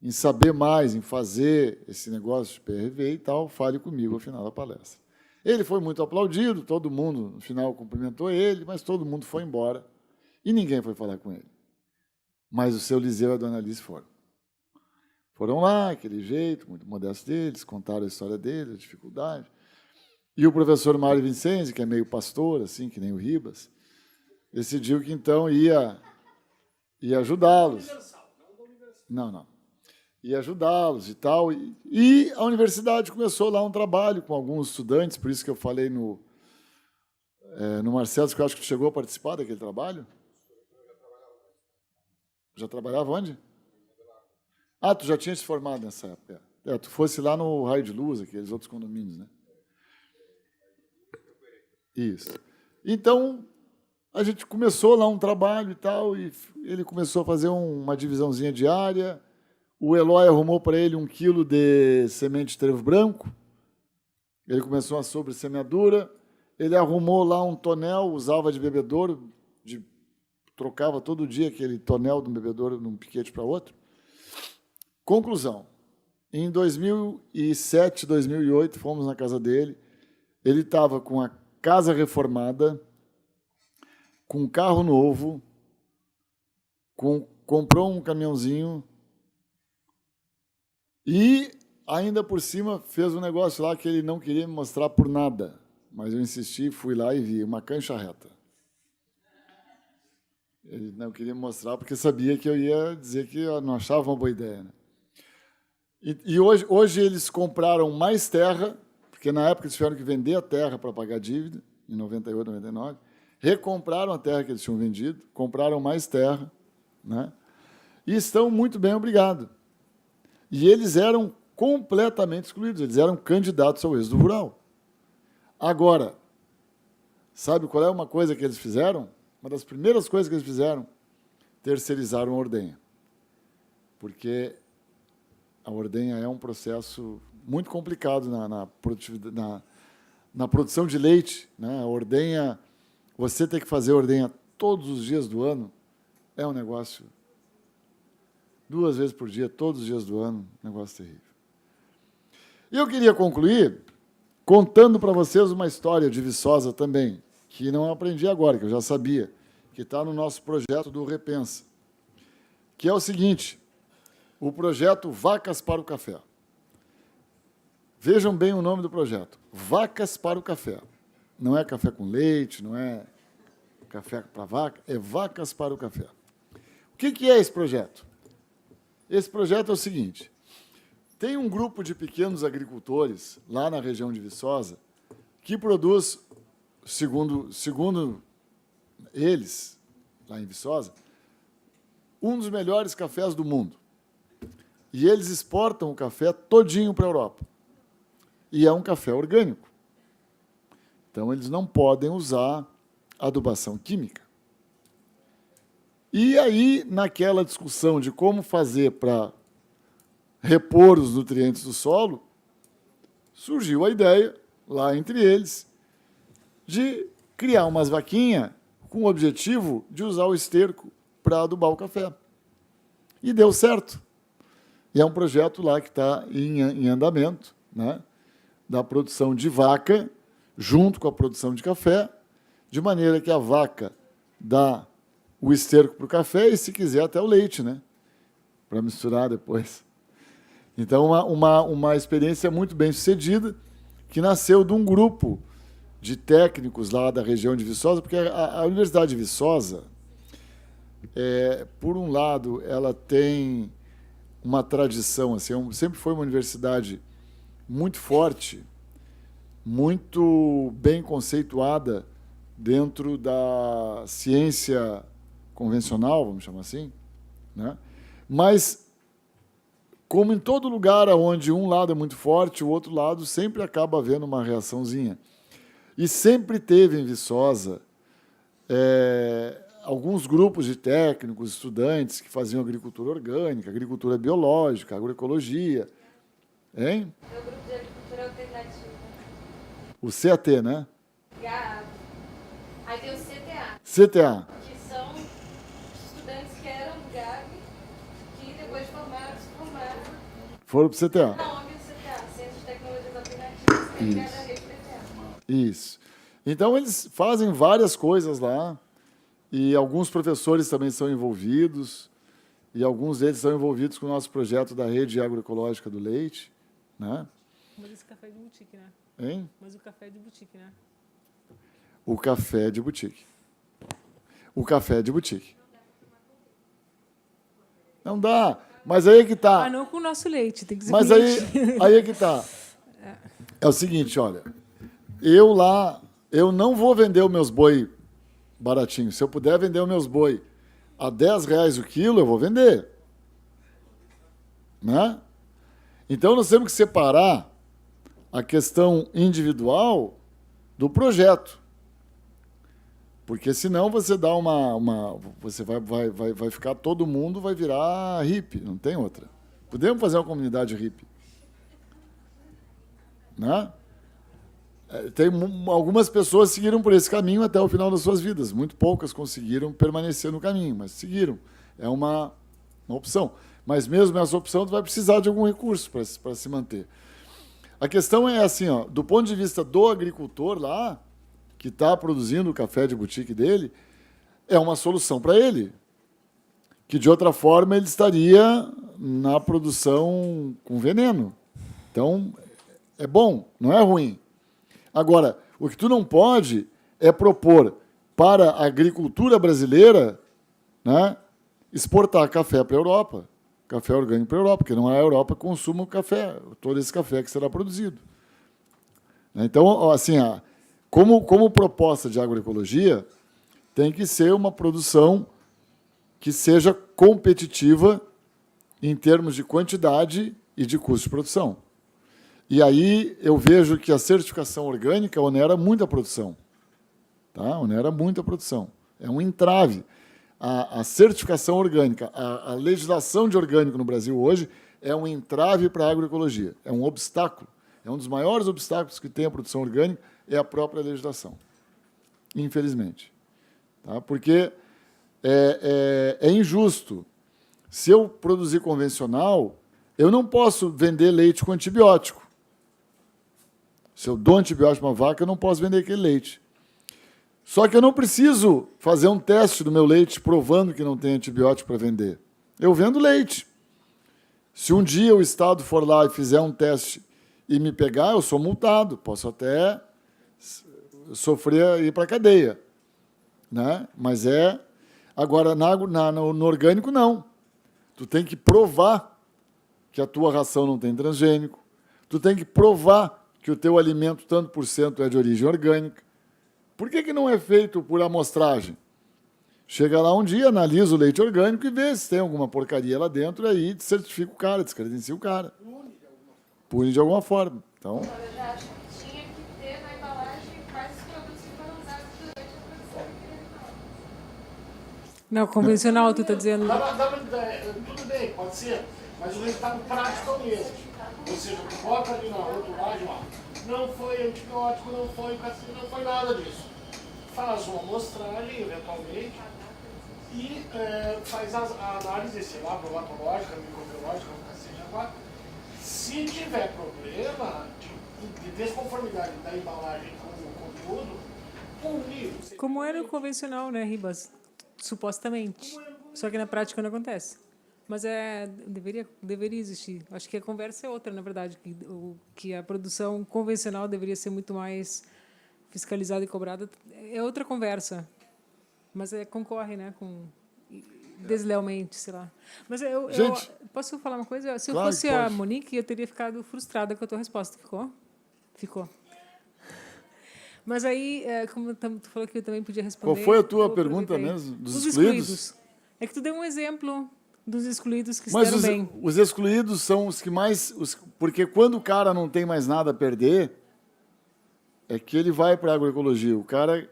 em saber mais, em fazer esse negócio de PRV e tal, fale comigo ao final da palestra. Ele foi muito aplaudido, todo mundo, no final, cumprimentou ele, mas todo mundo foi embora e ninguém foi falar com ele. Mas o seu Liseu e a dona Alice foram. Foram lá, aquele jeito, muito modesto deles, contaram a história deles, a dificuldade. E o professor Mário Vincenzi, que é meio pastor, assim, que nem o Ribas, decidiu que então ia e ajudá-los. Não. E ajudá-los e tal. E a universidade começou lá um trabalho com alguns estudantes, por isso que eu falei no Marcelo, que eu acho que tu chegou a participar daquele trabalho. Já trabalhava onde? Ah, tu já tinha se formado nessa época. Tu fosse lá no Raio de Luz, aqueles outros condomínios, né? Isso. Então, a gente começou lá um trabalho e tal, e ele começou a fazer uma divisãozinha diária. O Eloy arrumou para ele 1 quilo de semente de trevo branco. Ele começou a sobressemeadura. Ele arrumou lá um tonel, usava de bebedouro, trocava todo dia aquele tonel de um bebedouro de um piquete para outro. Conclusão. Em 2007, 2008, fomos na casa dele. Ele estava com a casa reformada, com um carro novo, comprou um caminhãozinho e, ainda por cima, fez um negócio lá que ele não queria me mostrar por nada. Mas eu insisti, fui lá e vi uma cancha reta. Ele não queria me mostrar porque sabia que eu ia dizer que eu não achava uma boa ideia, né? E hoje eles compraram mais terra, porque na época eles tiveram que vender a terra para pagar a dívida, em 98, 99. Recompraram a terra que eles tinham vendido, compraram mais terra, né? E estão muito bem, obrigado. E eles eram completamente excluídos, eles eram candidatos ao êxodo rural. Agora, sabe qual é uma coisa que eles fizeram? Uma das primeiras coisas que eles fizeram, terceirizaram a ordenha. Porque a ordenha é um processo muito complicado na produção de leite, né? A ordenha, você ter que fazer ordenha todos os dias do ano, é um negócio, 2 vezes por dia, todos os dias do ano, um negócio terrível. E eu queria concluir contando para vocês uma história de Viçosa também, que não aprendi agora, que eu já sabia, que está no nosso projeto do Repensa, que é o seguinte: o projeto Vacas para o Café. Vejam bem o nome do projeto, Vacas para o Café. Não é café com leite, não é café para vaca, é Vacas para o Café. O que é esse projeto? Esse projeto é o seguinte: tem um grupo de pequenos agricultores lá na região de Viçosa que produz, segundo eles, lá em Viçosa, um dos melhores cafés do mundo. E eles exportam o café todinho para a Europa. E é um café orgânico. Então, eles não podem usar adubação química. E aí, naquela discussão de como fazer para repor os nutrientes do solo, surgiu a ideia, lá entre eles, de criar umas vaquinhas com o objetivo de usar o esterco para adubar o café. E deu certo. E é um projeto lá que está em andamento, né, da produção de vaca, junto com a produção de café, de maneira que a vaca dá o esterco para o café e, se quiser, até o leite, né, para misturar depois. Então, uma experiência muito bem sucedida, que nasceu de um grupo de técnicos lá da região de Viçosa, porque a Universidade de Viçosa, por um lado, ela tem uma tradição, assim, sempre foi uma universidade muito forte, muito bem conceituada dentro da ciência convencional, vamos chamar assim, né? Mas, como em todo lugar onde um lado é muito forte, o outro lado sempre acaba havendo uma reaçãozinha. E sempre teve em Viçosa alguns grupos de técnicos, estudantes que faziam agricultura orgânica, agricultura biológica, agroecologia. Hein? É o grupo de agricultura alternativa. O CAT, né? Aí tem o CTA. CTA. Que são estudantes que eram do GAB, que depois se formaram. Foram para o CTA. Na ONG do CTA, Centro de Tecnologias Alternativas, que é da rede CTA. Isso. Então, eles fazem várias coisas lá, e alguns professores também são envolvidos, e alguns deles são envolvidos com o nosso projeto da Rede Agroecológica do Leite, né? Mas esse café é de boutique, né? Hein? Mas o café é de boutique, né? O café de boutique. O café de boutique. Não dá. Mas aí é que está. Ah, não com o nosso leite, tem que ser Mas com aí, leite. aí é que está. É o seguinte, olha. Eu não vou vender os meus boi baratinhos. Se eu puder vender os meus boi a R$10 o quilo, eu vou vender. Né? Então, nós temos que separar a questão individual do projeto. Porque senão você dá você vai ficar, todo mundo vai virar hippie, não tem outra. Podemos fazer uma comunidade hippie. Né? Tem algumas pessoas seguiram por esse caminho até o final das suas vidas. Muito poucas conseguiram permanecer no caminho, mas seguiram. É uma opção. Mas mesmo essa opção, tu vai precisar de algum recurso para se manter. A questão é assim, ó, do ponto de vista do agricultor lá, que está produzindo o café de boutique dele, é uma solução para ele. Que, de outra forma, ele estaria na produção com veneno. Então, é bom, não é ruim. Agora, o que tu não pode é propor para a agricultura brasileira, né, exportar café para a Europa, café orgânico para a Europa, porque não é a Europa que consuma o café, todo esse café que será produzido. Então, assim, como proposta de agroecologia, tem que ser uma produção que seja competitiva em termos de quantidade e de custo de produção. E aí eu vejo que a certificação orgânica onera muito a produção. Tá? Onera muito a produção. É um entrave. A certificação orgânica, a legislação de orgânico no Brasil hoje é um entrave para a agroecologia. É um obstáculo. É um dos maiores obstáculos que tem a produção orgânica, é a própria legislação. Infelizmente. Tá? Porque é injusto. Se eu produzir convencional, eu não posso vender leite com antibiótico. Se eu dou antibiótico para uma vaca, eu não posso vender aquele leite. Só que eu não preciso fazer um teste do meu leite provando que não tem antibiótico para vender. Eu vendo leite. Se um dia o Estado for lá e fizer um teste e me pegar, eu sou multado. Posso até sofrer ir para a cadeia. Né? Mas agora, no orgânico, não. Tu tem que provar que a tua ração não tem transgênico. Tu tem que provar que o teu alimento, tanto por cento, é de origem orgânica. Por que não é feito por amostragem? Chega lá um dia, analisa o leite orgânico e vê se tem alguma porcaria lá dentro, e aí certifica o cara, descredencia o cara. Pune de alguma forma. Então, Na verdade, tinha que ter na embalagem quais os produtos que foram usados durante a produção. Não, convencional, tu está dizendo. Tudo bem, pode ser, mas o resultado prático é o mesmo. Ou seja, tu bota ali na rotulagem, ó, não foi antibiótico, não foi cassino, não foi nada disso. Faz uma amostragem, eventualmente, e faz a análise, sei lá, bromatológica, microbiológica, seja lá. Se tiver problema de desconformidade da embalagem com o conteúdo, pune. Como era o convencional, né, Ribas? Supostamente. Só que na prática não acontece. Mas deveria existir. Acho que a conversa é outra, na verdade, que a produção convencional deveria ser muito mais fiscalizada e cobrada. É outra conversa. Mas concorre, né, com deslealmente, sei lá. Mas eu posso falar uma coisa? Se eu fosse a Monique, eu teria ficado frustrada com a tua resposta. Ficou? Ficou. Mas aí, como tu falou que eu também podia responder... Qual foi a tua pergunta mesmo? Dos excluídos? É que tu deu um exemplo dos excluídos que se deram bem. Mas os excluídos são os que mais... porque quando o cara não tem mais nada a perder, é que ele vai para a agroecologia. O cara,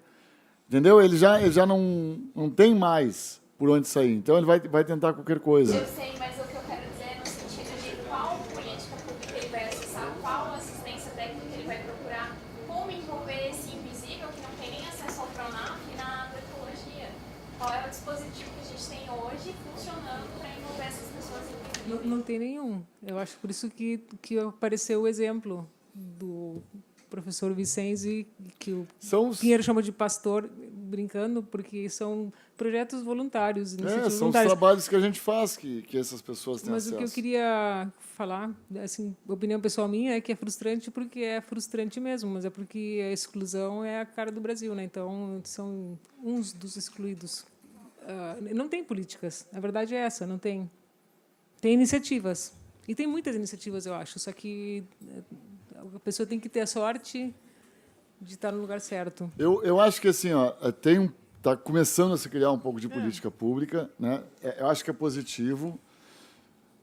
entendeu? Ele já não tem mais por onde sair. Então, ele vai tentar qualquer coisa. Eu sei, mas o que eu quero dizer é no sentido de qual política pública ele vai acessar, qual assistência técnica ele vai procurar, como envolver esse invisível que não tem nem acesso ao Pronaf na agroecologia. Qual é o dispositivo que a gente tem hoje funcionando para envolver essas pessoas invisíveis? Não tem nenhum. Eu acho por isso que apareceu o exemplo do professor Vicenzi, que o Pinheiro chama de pastor, brincando, porque são projetos voluntários. São os trabalhos que a gente faz que essas pessoas têm Mas acesso. o que eu queria falar, assim, opinião pessoal minha, é que é frustrante porque é frustrante mesmo, mas é porque a exclusão é a cara do Brasil, né? Então, são uns dos excluídos. Não tem políticas. A verdade é essa, não tem. tem iniciativas. E tem muitas iniciativas, eu acho. Só que a pessoa tem que ter a sorte de estar no lugar certo. Eu acho que assim, está começando a se criar um pouco de política pública, né? Eu acho que é positivo.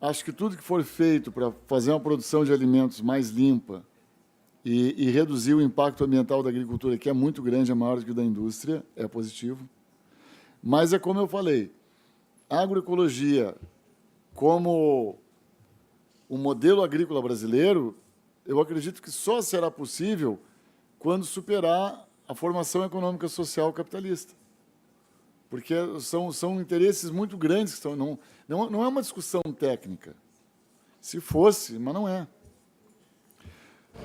Acho que tudo que for feito para fazer uma produção de alimentos mais limpa e reduzir o impacto ambiental da agricultura, que é muito grande, é maior do que o da indústria, é positivo. Mas é como eu falei, a agroecologia, como o modelo agrícola brasileiro, eu acredito que só será possível quando superar a formação econômica social capitalista. Porque são interesses muito grandes que estão... Não é uma discussão técnica. Se fosse, mas não é.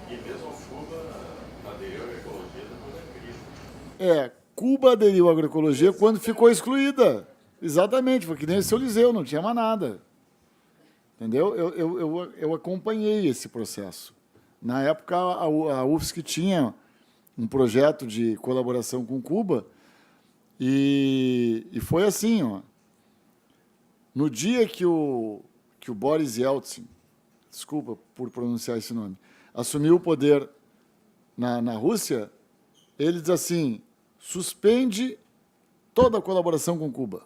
E mesmo Cuba aderiu à agroecologia depois da crise. Cuba aderiu à agroecologia quando ficou excluída. Exatamente, foi que nem o seu Liceu, não tinha mais nada. Entendeu? Eu acompanhei esse processo. Na época, a UFSC tinha um projeto de colaboração com Cuba e foi assim, ó. No dia que o Boris Yeltsin, desculpa por pronunciar esse nome, assumiu o poder na Rússia, ele diz assim, suspende toda a colaboração com Cuba,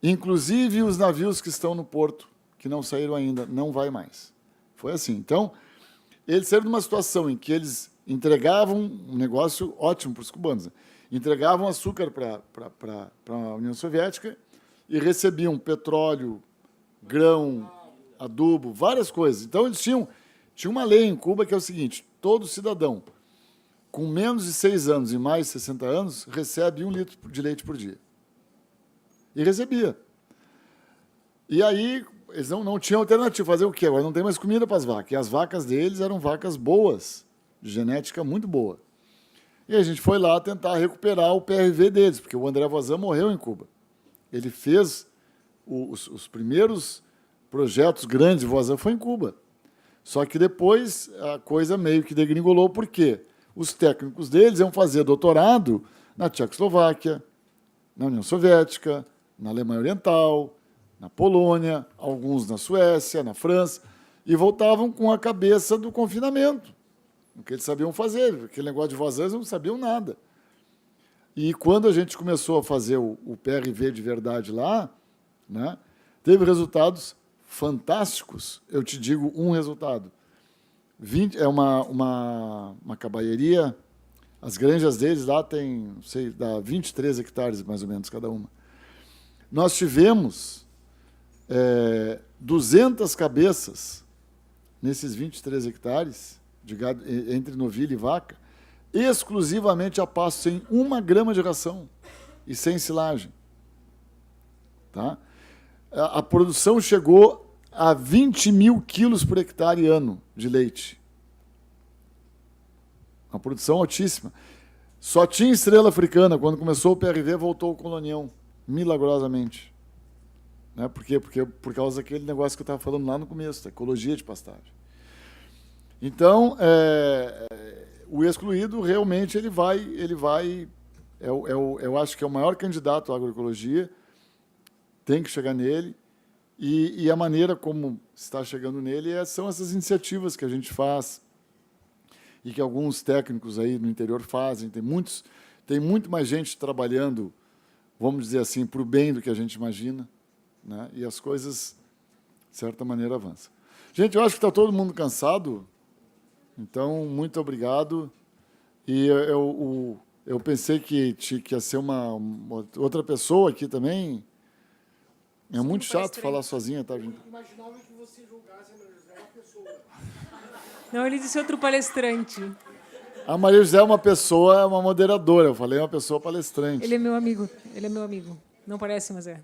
inclusive os navios que estão no porto, que não saíram ainda, não vai mais. Foi assim. Então, eles saíram de uma situação em que eles entregavam um negócio ótimo para os cubanos, né? Entregavam açúcar para a União Soviética e recebiam petróleo, grão, adubo, várias coisas. Então, eles tinham uma lei em Cuba que é o seguinte, todo cidadão com menos de 6 anos e mais de 60 anos recebe 1 litro de leite por dia. E recebia. E aí, eles não tinham alternativa. Fazer o quê? Agora não tem mais comida para as vacas. E as vacas deles eram vacas boas, de genética muito boa. E a gente foi lá tentar recuperar o PRV deles, porque o André Voisin morreu em Cuba. Ele fez os primeiros projetos grandes de Voisin foi em Cuba. Só que depois a coisa meio que degringolou, por quê? Os técnicos deles iam fazer doutorado na Tchecoslováquia, na União Soviética, na Alemanha Oriental, na Polônia, alguns na Suécia, na França, e voltavam com a cabeça do confinamento, o que eles sabiam fazer. Aquele negócio de Voisin, eles não sabiam nada. E quando a gente começou a fazer o PRV de verdade lá, né, teve resultados fantásticos. Eu te digo um resultado. É uma cabaieria, as granjas deles lá têm, não sei, dá 23 hectares mais ou menos cada uma. Nós tivemos 200 cabeças nesses 23 hectares de gado, entre novilha e vaca, exclusivamente a pasto, sem 1 grama de ração e sem silagem. Tá? A produção chegou a 20 mil quilos por hectare ano de leite. Uma produção altíssima. Só tinha estrela africana. Quando começou o PRV, voltou o colonião, milagrosamente. Né? Por quê? Porque por causa daquele negócio que eu estava falando lá no começo, da ecologia de pastagem. Então, o excluído realmente ele vai eu acho que é o maior candidato à agroecologia, tem que chegar nele, e a maneira como está chegando nele são essas iniciativas que a gente faz e que alguns técnicos aí no interior fazem. Tem muito mais gente trabalhando, vamos dizer assim, para o bem do que a gente imagina, né? E as coisas, de certa maneira, avançam. Gente, eu acho que está todo mundo cansado, então, muito obrigado. E eu pensei que ia ser uma outra pessoa aqui também. É muito chato falar sozinha, tá, gente? Imaginava que você julgasse a Maria José uma pessoa. Não, ele disse outro palestrante. A Maria José é uma pessoa, é uma moderadora. Eu falei uma pessoa palestrante. Ele é meu amigo. Ele é meu amigo. Não parece, mas é.